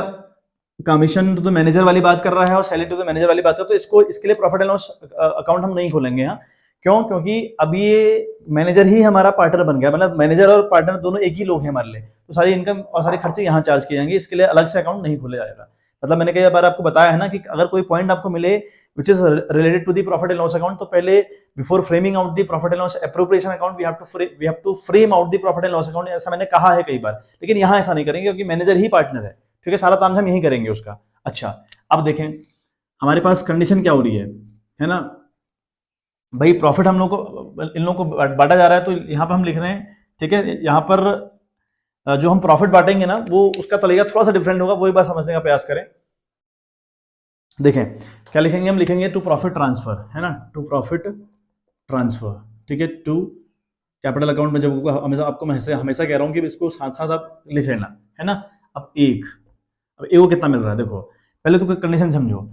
commission to the manager वाली बात कर रहा है और सैलरी टू द मैनेजर वाली बात कर, तो इसको इसके लिए प्रॉफिट एंड लॉस अकाउंट हम नहीं खोलेंगे यहाँ। क्यों? क्योंकि अब ये मैनेजर ही हमारा पार्टनर बन गया, मतलब मैनेजर और पार्टनर दोनों एक ही लोग हैं हमारे लिए, तो सारी इनकम और सारे खर्चे यहाँ चार्ज किए जाएंगे, इसके लिए अलग से अकाउंट नहीं खोला जाएगा। मतलब मैंने कई बार आपको बताया है ना कि अगर कोई पॉइंट आपको मिले which is related to the profit and loss account, तो पहले before framing out the profit and loss appropriation account we have to frame out the profit and loss account, ऐसा मैंने कहा है कई बार, लेकिन यहाँ ऐसा नहीं करेंगे क्योंकि मैनेजर ही पार्टनर है, ठीक है, सारा काम हम यही करेंगे उसका। अच्छा, अब देखें हमारे पास कंडीशन क्या हो रही है ना भाई, प्रॉफिट हम लोग को इन लोगों को बांटा जा रहा है, तो यहाँ पर हम लिख रहे हैं, ठीक है, यहाँ पर जो हम प्रॉफिट बांटेंगे ना वो उसका तरीका थोड़ा सा डिफरेंट होगा, वो एक बार समझने का प्रयास करें। देखें क्या लिखेंगे, हम लिखेंगे टू प्रॉफिट ट्रांसफर, है ना, टू प्रॉफिट ट्रांसफर, ठीक है, टू कैपिटल अकाउंट में जब हमेशा आपको मैं हमेशा कह रहा हूँ कि इसको साथ साथ आप लिख लेना, है ना। अब ए को कितना मिल रहा है, देखो पहले तो कंडीशन समझो,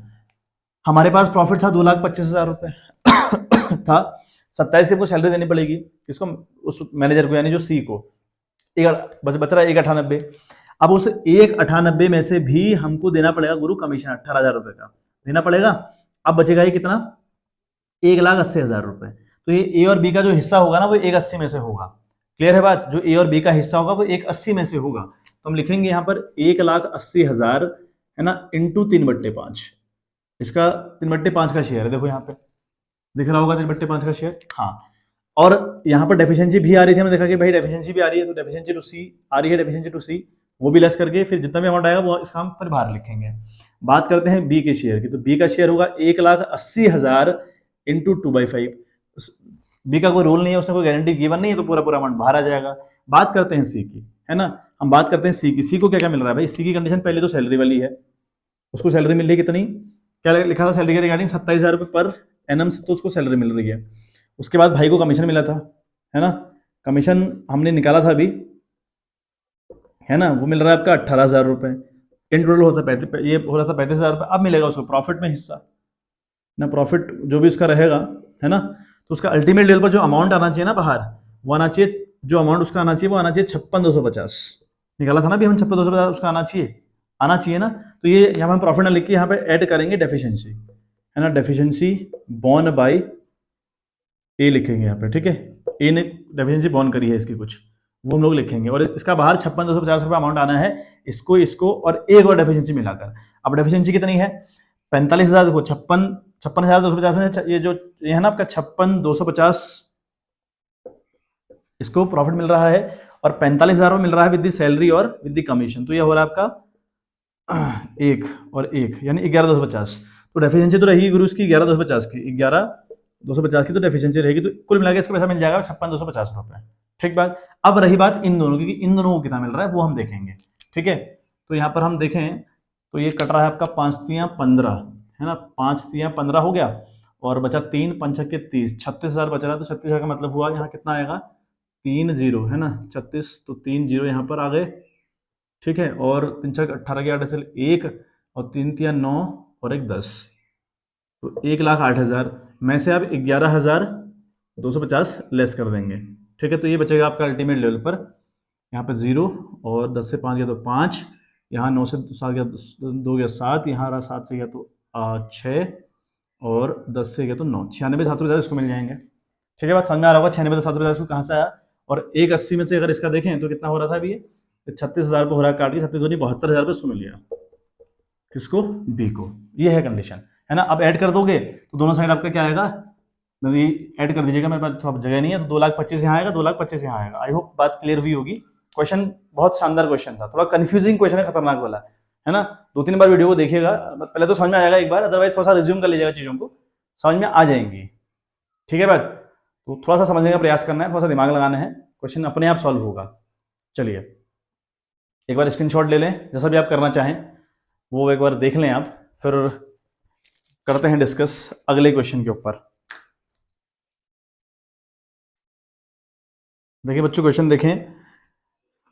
हमारे पास प्रॉफिट था 2,25,000 रुपए था, 27 की हमको सैलरी देनी पड़ेगी, किसको, उस मैनेजर को, यानी जो सी को, बच रहा है 1,98। अब उस 1,98 में से भी हमको देना पड़ेगा गुरु कमीशन 18,000 रुपए का देना पड़ेगा। अब बचेगा ये कितना, 1,80,000 रुपए। तो ये ए और बी का जो हिस्सा होगा ना वो 1,80 में से होगा। क्लियर है बात, जो ए और बी का हिस्सा होगा वो 1,80 में से होगा। तो हम लिखेंगे यहाँ पर 1,80,000 है ना, इंटू 3/5, इसका 3/5 का शेयर है, देखो यहाँ पे दिख रहा होगा 3/5 का शेयर। हाँ, और यहाँ पर डेफिशिएंसी भी आ रही थी, हमने देखा कि भाई डेफिशिएंसी भी आ रही है, तो डेफिशिएंसी टू सी आ रही है, डेफिशिएंसी टू सी वो भी लेस करके फिर जितना भी अमाउंट आएगा वो इसका हम फिर बाहर लिखेंगे। बात करते हैं बी के शेयर की, तो बी का शेयर होगा 1,80,000 इंटू 2/5। बी का कोई रोल नहीं है, उसने कोई गारंटी गिवन नहीं है, तो पूरा पूरा अमाउंट बाहर आ जाएगा। बात करते हैं सी की, है ना, हम बात करते हैं सी की। सी को क्या क्या मिल रहा है भाई, सी की कंडीशन पहले तो सैलरी वाली है, उसको सैलरी मिल रही है कितनी, क्या लिखा था सैलरी के रिगार्डिंग, 27,000 रुपये पर एनम से, तो उसको सैलरी मिल रही है। उसके बाद भाई को कमीशन मिला था, है ना, कमीशन हमने निकाला था अभी, है ना, वो मिल रहा है आपका 18,000 रुपये, इन टोटल होता है ये हो रहा था 35,000 रुपये। अब मिलेगा उसको प्रॉफिट में हिस्सा ना, प्रॉफिट जो भी उसका रहेगा, है ना, तो उसका अल्टीमेट लेवल पर जो अमाउंट आना चाहिए ना बाहर, वो आना चाहिए, जो अमाउंट उसका आना चाहिए वो आना चाहिए 56,250, निकाला था ना अभी हम 56,250, उसका आना चाहिए ना। तो ये यहाँ हम प्रॉफिट ना लिख के यहाँ पे ऐड करेंगे डेफिशिएंसी, है ना, डेफिशिएंसी बॉर्न बाय ए लिखेंगे यहाँ पे, ठीक है, ए ने डेफिशिएंसी बॉर्न करी है इसकी कुछ, वो हम लोग लिखेंगे, और इसका बाहर 56,250 रुपये अमाउंट आना है, इसको और एक और डेफिशिएंसी मिलाकर। अब डेफिशिएंसी कितनी है, 45,000, देखो 56,250, ये है ना आपका 56,250, इसको प्रॉफिट मिल रहा है, और 45,000 मिल रहा है विद द सैलरी और विद द कमीशन, तो ये हो रहा है आपका एक और एक, यानी 11,250। तो डेफिशिएंसी तो रहेगी गुरु उसकी 11,250 की, 11,250 की तो डेफिशिएंसी रहेगी, तो कुल मिलाकर इसका पैसा मिल जाएगा 56,250 रुपये। ठीक बात। अब रही बात इन दोनों की, इन दोनों को कितना मिल रहा है वो हम देखेंगे, ठीक है। तो यहाँ पर हम देखें तो ये कट रहा है आपका 5 तियां 15, है ना, 5 तियां 15 हो गया, और बचा 3 5 के 30, 36,000 बच रहा है। तो 36,000 का मतलब हुआ यहाँ कितना आएगा, 3 0, है ना, 36, तो 3 0 यहाँ पर आ गए, ठीक है, और 3 6 18 के 8 से 1, और 3 तियां 9 और 1 10, तो 1,08,000 में से आप 11,250 लेस कर देंगे, ठीक है। तो ये बचेगा आपका अल्टीमेट लेवल पर, यहाँ पे 0, और 10 से 5 गया तो 5, यहाँ 9 से 7 गया तो 2 गया 7, यहाँ रहा 7 से गया तो 6, और 10 से गया तो 9, 96,750 इसको मिल जाएंगे, ठीक है। बात समझ में आ रहा होगा, 96,750 इसको कहाँ से आया। और 180 में से अगर इसका देखें तो कितना हो रहा था अभी, ये 36,000 रुपये हो रहा है, काट के 36 नहीं 72,000 रुपये इसको मिल गया, किसको, बी को। ये है कंडीशन, है ना। अब ऐड कर दोगे तो दोनों साइड आपका क्या आएगा, ऐड कर दीजिएगा, मेरे पास थोड़ा जगह नहीं है, तो 2,25,000 यहाँ आएगा, 2,25,000 यहाँ आएगा। आई होप बात क्लियर हुई होगी। क्वेश्चन बहुत शानदार क्वेश्चन था, थोड़ा कंफ्यूजिंग क्वेश्चन है, खतरनाक वाला, है ना। 2-3 बार वीडियो को देखिएगा, पहले तो समझ में आएगा एक बार, अदरवाइज थोड़ा सा रिज्यूम कर लीजिएगा, चीज़ों को समझ में आ जाएंगी, ठीक है बात। तो थोड़ा सा समझने का प्रयास करना है, थोड़ा सा दिमाग लगाना है, क्वेश्चन अपने आप सॉल्व होगा। चलिए एक बार स्क्रीनशॉट ले लें, जैसा भी आप करना चाहें वो एक बार देख लें आप, फिर करते हैं डिस्कस अगले क्वेश्चन के ऊपर। देखिए बच्चों क्वेश्चन देखें,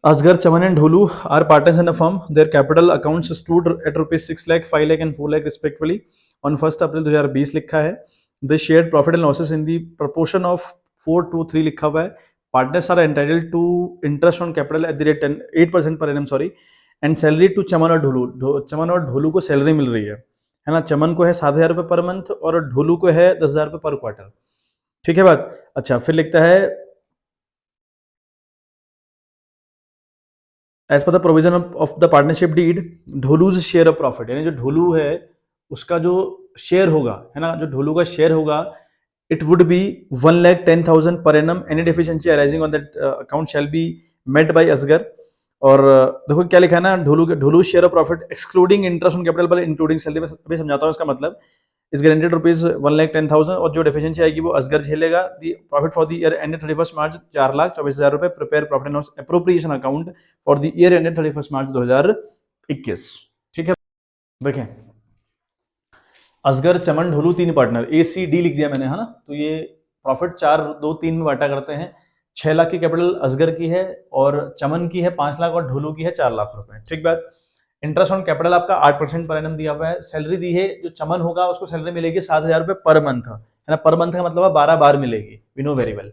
Asgar, Chaman and Dholu are partners in a firm, their capital accounts stood at ₹6 lakh, 5 lakh and 4 lakh respectively on 1 April 2020 लिखा है। They share profit and losses in the proportion of 4:3 लिखा हुआ है। Partners are entitled to interest on capital at the rate 8% per annum, sorry, and salary to Chaman और ढोलू। चमन और ढोलू को सैलरी मिल रही है ना। चमन को है 7,000 रुपये पर मंथ और ढोलू को है 10,000 रुपये पर क्वार्टर। ठीक है बात। अच्छा, फिर लिखता है as per the provision of the partnership deed Dholu's share of profit, यानी जो ढोलू है उसका जो शेयर होगा, है ना, जो ढोलू का शेयर होगा, it would be 1,10,000 per annum. Any deficiency arising on that account shall be met by Asgar. और देखो क्या लिखा है ना, Dholu share of profit excluding interest on capital पर इंक्लूडिंग सैलरी। मैं अभी समझाता हूँ इसका मतलब। इस गारंटेड रुपीज 1,10,000 और जो डेफिशिएंसी आएगी वो असगर झेलेगा। The profit for the year ended 31 March 4,24,000 रुपए। Prepare profit and loss appropriation account for the year ended 31 March 2021। ठीक है, देखें असगर, चमन, ढोलू 3 पार्टनर, ACD लिख दिया मैंने, है ना। तो ये प्रॉफिट 4, 2, 3 में बांटा करते हैं। 6 लाख की कैपिटल असगर की है और चमन की है 5 लाख और ढोलू की है 4 लाख रुपए। ठीक बात। इंटरेस्ट ऑन कैपिटल आपका 8% पर एनम दिया हुआ है। सैलरी दी है, जो चमन होगा उसको सैलरी मिलेगी 7,000 रुपए पर मंथ, है ना। पर मंथ का मतलब 12 बार मिलेगी, वी नो वेरी वेल।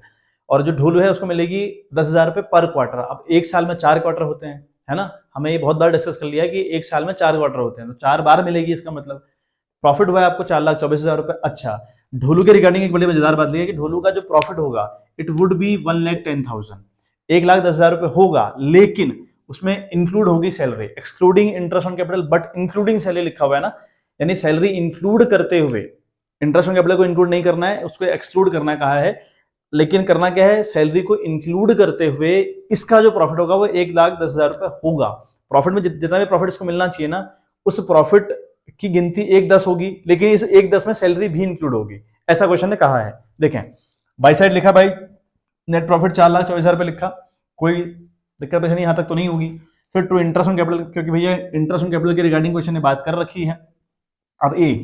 और जो ढोलू है उसको मिलेगी 10,000 रुपए पर क्वार्टर। अब एक साल में 4 क्वार्टर होते हैं, है ना। हमें ये बहुत बार डिस्कस कर लिया कि एक साल में 4 क्वार्टर होते हैं, तो 4 बार मिलेगी। इसका मतलब प्रॉफिट हुआ है आपको 4,24,000 रुपए। अच्छा, ढोलू के रिगार्डिंग एक बड़ी मजेदार बात है कि ढोलू का जो प्रॉफिट होगा इट वुड बी 1,10,000, 1,10,000 रुपए होगा, लेकिन उसमें इंक्लूड होगी salary, excluding interest on capital but including salary लिखा हुआ है ना, यानी सैलरी इंक्लूड करते हुए। इंटरेस्ट ऑन कैपिटल को इंक्लूड नहीं करना है, उसको एक्सक्लूड करना कहा है, लेकिन करना क्या है, सैलरी को इंक्लूड करते हुए इसका जो प्रॉफिट होगा वो 1,10,000 रुपए होगा। प्रॉफिट में जितना भी प्रॉफिट इसको मिलना चाहिए ना, उस प्रॉफिट की गिनती 1/10 होगी, लेकिन इस 1/10 में सैलरी भी इंक्लूड होगी। ऐसा क्वेश्चन ने कहा है। देखें बाई साइड लिखा भाई, नेट प्रॉफिट 4,24,000 रुपए लिखा, कोई दिक्कत परेशानी यहां तक तो नहीं होगी। फिर टू इंटरेस्ट ऑन कैपिटल, क्योंकि भैया इंटरेस्ट ऑन कैपिटल के रिगार्डिंग क्वेश्चन ने बात कर रखी है। अब ए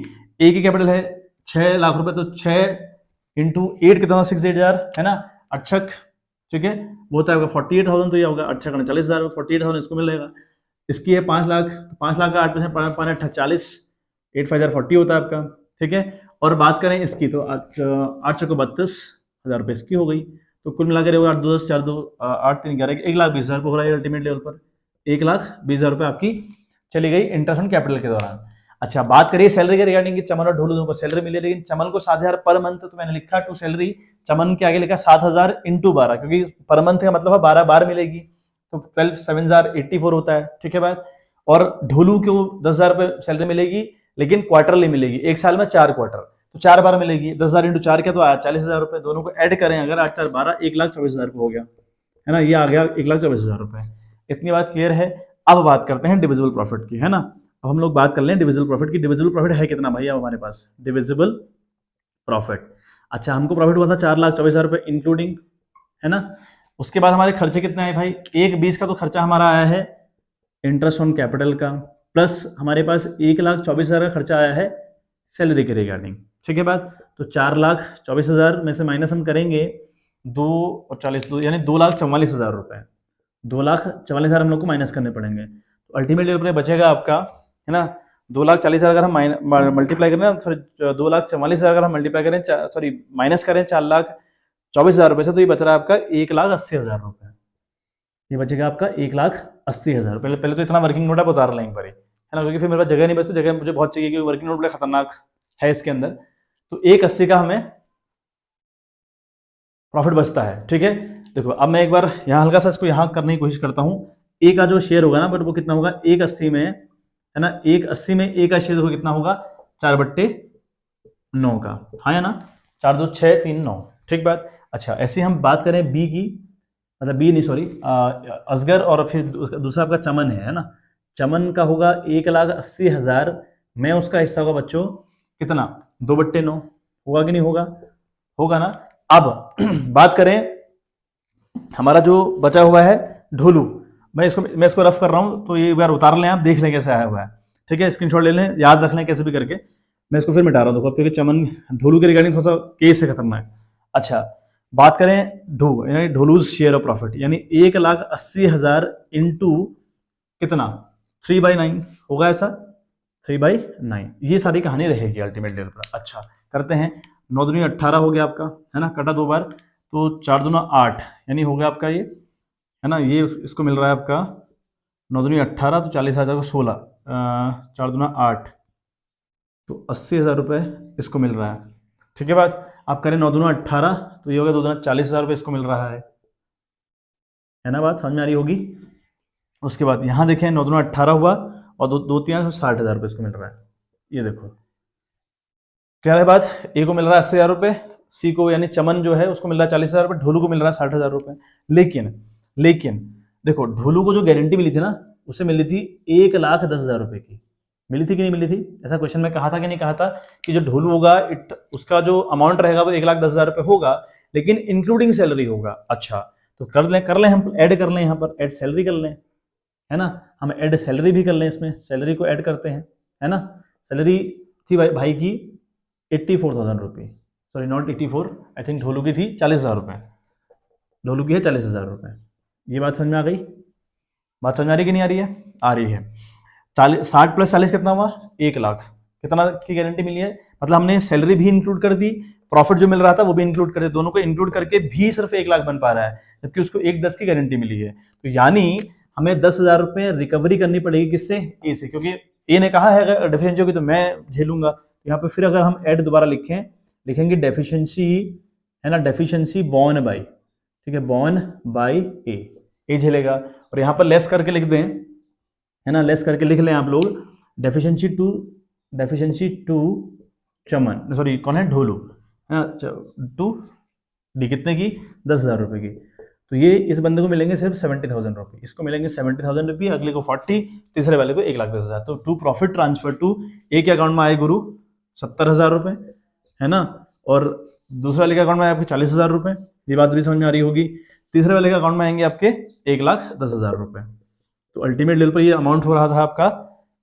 की कैपिटल है 6 लाख रुपए, तो 6 इंटू 8 कितना, 68,000, है ना। अच्छक, ठीक है, वो होता है 48,000, तो ये होगा अच्छा 40,000, 48,000 इसको मिलेगा। इसकी है 5 लाख, 5 लाख का 8% 5 40, 8,540 होता है आपका। ठीक है, और बात करें इसकी तो 8 को 32,000 रुपये इसकी हो गई। तो कुल मिलाकर होगा 8 2 10 4 2 8 3 11, 1,20,000 हो रहा है अल्टीमेट लेवल पर। 1,20,000 रुपये आपकी चली गई इंटरेस्ट ऑन कैपिटल के दौरान। अच्छा, बात करिए सैलरी के रिगार्डिंग की, चमन और ढोलू को सैलरी मिली, लेकिन चमन को 7,000 पर मंथ, तो मैंने लिखा टू सैलरी, चमन के आगे लिखा 7,000 इंटू 12, क्योंकि पर मंथ का मतलब है 12 बार मिलेगी, तो 12 7,084 होता है। ठीक है बात। और ढोलू को 10,000 रुपये सैलरी मिलेगी, लेकिन क्वार्टरली मिलेगी, एक साल में 4 क्वार्टर, तो 4 बार मिलेगी। 10,000 इंटू 4 क्या, तो आया 40,000 रुपये। दोनों को ऐड करें अगर 8 4 12, 1,24,000 रुपये हो गया, है ना। ये आ गया 1,24,000 रुपये। इतनी बात क्लियर है। अब बात करते हैं डिविजिबल प्रॉफिट की, है ना। अब हम लोग बात कर लें डिविजिबल प्रॉफिट की। डिविजिबल प्रॉफिट है कितना भाई अब हमारे पास, डिविजिबल प्रॉफिट। अच्छा, हमको प्रॉफिट हुआ था 4,24,000 रुपये इंक्लूडिंग, है ना। उसके बाद हमारे खर्चे कितने आए भाई, 1,20 का तो खर्चा हमारा आया है इंटरेस्ट ऑन कैपिटल का, प्लस हमारे पास 1,24,000 का खर्चा आया है सैलरी के रिगार्डिंग। ठीक है बात। तो 4,24,000 में से माइनस हम करेंगे 2 और 40, 2 यानी 2,44,000 रुपये। 2,44,000 हम लोग को माइनस करने पड़ेंगे, तो अल्टीमेट लेवल पर बचेगा आपका, है ना, 2,40,000 अगर हम मल्टीप्लाई करें, सॉरी 2,44,000 अगर हम मल्टीप्लाई करें, सॉरी माइनस करें 4,24,000 रुपये से, तो ये बच रहा है आपका 1,80,000 रुपये। ये बचेगा आपका 1,80,000। पहले तो इतना वर्किंग नोट आप उतार लें एक बार, है ना, क्योंकि फिर मेरे पास जगह नहीं बचती, जगह मुझे बहुत चाहिए, क्योंकि वर्किंग नोट बड़ा खतरनाक है इसके अंदर। तो 1,80 का हमें प्रॉफिट बचता है। ठीक है, देखो अब मैं एक बार यहाँ हल्का सा इसको यहाँ करने की कोशिश करता हूँ। ए का जो शेयर होगा ना, बट वो कितना होगा 1,80 में, है ना। 1,80 में ए का शेयर देखो कितना होगा, 4/9 का, हाँ या ना, 4 2 6 3 9। ठीक बात। अच्छा, ऐसे हम बात करें बी की, मतलब बी नहीं सॉरी असगर, और फिर दूसरा आपका चमन है ना। चमन का होगा 1,80,000 में, उसका हिस्सा होगा बच्चों कितना, 2/9 होगा कि नहीं होगा, होगा ना। अब बात करें हमारा जो बचा हुआ है ढोलू, मैं इसको रफ कर रहा हूं, तो ये एक बार उतार लें, आप देख लें कैसे आया हुआ है। ठीक है, स्क्रीनशॉट ले लें, याद रख लें कैसे भी करके। मैं इसको फिर मिटा रहा हूँ देखो, क्योंकि चमन ढोलू के रिगार्डिंग थोड़ा सा केस है खतरनाक। अच्छा, बात करें यानी ढोलूज शेयर ऑफ प्रॉफिट, यानी 1,80,000 इंटू कितना, 3/9 होगा, ऐसा 3/9। ये सारी कहानी रहेगी अल्टीमेट लेवल पर। अच्छा, करते हैं 9 दूनी 18 हो गया आपका, है ना, कटा 2 बार, तो 4 दूना 8 यानी हो गया आपका ये, है ना, ये इसको मिल रहा है आपका 9 दूनी 18, तो 40,000 को 16, 4 दूना 8, तो 80,000 रुपये इसको मिल रहा है। ठीक है बात, आप करें 9 दूना 18, तो ये हो गया 2 दूना 40,000 रुपये इसको मिल रहा है ना, बात समझ में आ रही होगी। उसके बाद यहाँ देखें 9 दूना 18 हुआ और दो 3 60,000 रुपये इसको मिल रहा है, ये देखो क्या है बात। ए को मिल रहा है 80,000 रुपये, सी को यानी चमन जो है उसको मिल रहा है 40,000 रुपये, ढोलू को मिल रहा है 60,000 रुपये। लेकिन देखो ढोलू को जो गारंटी मिली थी ना, उसे मिली थी 1,10,000 रुपये की, मिली थी कि नहीं मिली थी? ऐसा क्वेश्चन में कहा था कि नहीं कहा था कि जो ढोलू होगा उसका जो अमाउंट रहेगा वो 1,10,000 रुपये होगा, लेकिन इंक्लूडिंग सैलरी होगा। अच्छा, तो कर लें हम ऐड कर लें, यहाँ पर ऐड सैलरी कर लें, है ना, हम ऐड सैलरी भी कर लें, इसमें सैलरी को ऐड करते हैं, है ना। सैलरी थी भाई की 84,000 रुपये, sorry not 84, I think Dholu की थी 40,000 रुपये, ढोलू की है 40,000 रुपये। ये बात समझ में आ गई? बात समझ में आ रही कि नहीं आ रही है? आ रही है। 60 + 40 कितना हुआ? 1 लाख। कितना की गारंटी मिली है? मतलब हमने सैलरी भी इंक्लूड कर दी, प्रॉफिट जो मिल रहा था वो भी इंक्लूड कर दिया, दोनों को इंक्लूड करके भी सिर्फ 1 लाख बन पा रहा है, जबकि उसको 1,10 की गारंटी मिली है। तो यानी हमें 10,000 रुपये रिकवरी करनी पड़ेगी, किससे? ए से, क्योंकि ए ने कहा है अगर डेफिशिएंसी होगी तो मैं झेलूंगा। यहाँ पे फिर अगर हम ऐड दोबारा लिखेंगे डेफिशिएंसी, है ना, डेफिशिएंसी बॉर्न बाय, ठीक है, बॉर्न बाय ए झेलेगा। और यहाँ पर लेस करके लिख दें, है ना, लेस करके लिख लें आप लोग, डेफिशिएंसी टू चमन, सॉरी कौन है? ढोलू, है ना, टू डी कितने की? 10,000 रुपये की। तो ये इस बंदे को मिलेंगे सिर्फ 70,000 रुपये, इसको मिलेंगे 70,000 रुपये, अगले को 40, तीसरे वाले को 1,10,000। तो टू प्रॉफिट ट्रांसफर टू ए के अकाउंट में आए गुरु 70,000 रुपये, है ना, और दूसरे वाले के अकाउंट में आए आपके 40,000 रुपये। ये बात भी समझ में आ रही होगी। तीसरे वाले के अकाउंट में आएंगे आपके 1,10,000 रुपये। तो अल्टीमेट लेवल पर ये अमाउंट हो रहा था आपका,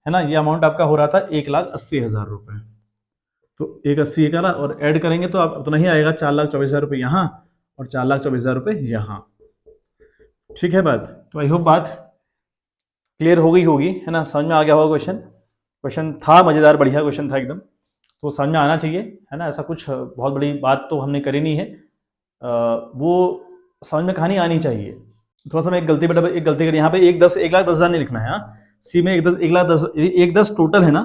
है ना, ये अमाउंट आपका हो रहा था 1,80,000 रुपये। तो 1,80 एक आला और ऐड करेंगे तो आप उतना ही आएगा, 4,24,000 रुपये यहाँ और 4,24,000 रुपये यहाँ। ठीक है बात? तो आई होप बात क्लियर हो गई होगी, है ना, समझ में आ गया होगा। क्वेश्चन था मज़ेदार, बढ़िया क्वेश्चन था एकदम, तो समझ में आना चाहिए, है ना। ऐसा कुछ बहुत बड़ी बात तो हमने करी नहीं है, वो समझ में कहानी आनी चाहिए। थोड़ा सा मैं एक गलती करी यहाँ पे, 1,10,000 नहीं लिखना है, हाँ, सी में 1,10,000 टोटल है ना,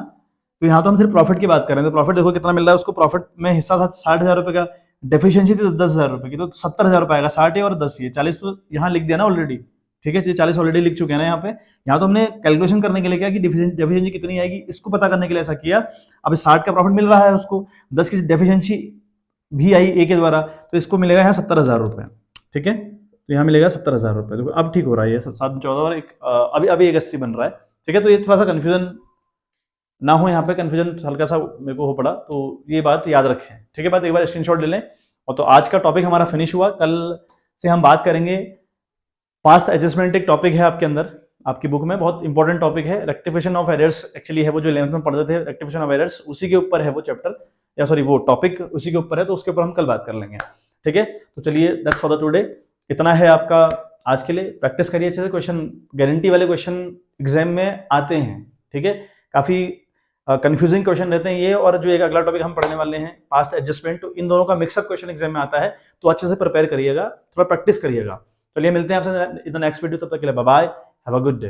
तो यहाँ तो हम सिर्फ प्रॉफिट की बात कर रहे हैं। तो प्रॉफिट देखो कितना मिल रहा है उसको, प्रॉफिट में हिस्सा था 60,000 रुपये का, डेफिशिएंसी थी 10,000 रुपये की, तो 70,000 रुपये आएगा। 60 और 10, ये 40 तो यहाँ लिख दिया ना ऑलरेडी, ठीक है, 40 ऑलरेडी लिख चुके हैं ना यहाँ पे। यहाँ तो हमने कैलकुलेशन करने के लिए क्या कि डेफिशिएंसी कितनी आएगी इसको पता करने के लिए ऐसा किया। अब 60 का प्रॉफिट मिल रहा है उसको, 10 की डेफिशिएंसी भी आई ए के द्वारा, तो इसको मिलेगा यहाँ 70,000 रुपये, ठीक है, तो यहाँ मिलेगा 70,000 रुपये। तो अब ठीक हो रहा है, ये 7 14 और अभी 1,80 बन रहा है, ठीक है। तो ये थोड़ा सा कन्फ्यूजन ना हो, यहाँ पे कन्फ्यूजन हल्का सा मेरे को हो पड़ा, तो ये बात याद रखें, ठीक है। बात एक बार स्क्रीनशॉट ले लें। और तो आज का टॉपिक हमारा फिनिश हुआ। कल से हम बात करेंगे पास्ट एडजस्टमेंट, एक टॉपिक है आपके अंदर, आपकी बुक में बहुत इंपॉर्टेंट टॉपिक है, रेक्टिफिकेशन ऑफ एरर्स एक्चुअली है वो, जो 11th में पढ़ते थे, रेक्टिफिकेशन ऑफ एरर्स, उसी के ऊपर है वो चैप्टर, या सॉरी वो टॉपिक उसी के ऊपर है, तो उसके ऊपर हम कल बात कर लेंगे, ठीक है। तो चलिए, दैट्स फॉर द टुडे, इतना है आपका आज के लिए। प्रैक्टिस करिए अच्छे से, क्वेश्चन गारंटी वाले क्वेश्चन एग्जाम में आते हैं, ठीक है। काफी कंफ्यूजिंग क्वेश्चन रहते हैं ये, और जो एक अगला टॉपिक हम पढ़ने वाले हैं पास्ट एडजस्टमेंट, तो इन दोनों का मिक्सअप क्वेश्चन एग्जाम में आता है, तो अच्छे से प्रिपेयर करिएगा, थोड़ा प्रैक्टिस करिएगा। चलिए मिलते हैं आपसे इन द नेक्स्ट वीडियो, तब तक के लिए bye bye, have a good day.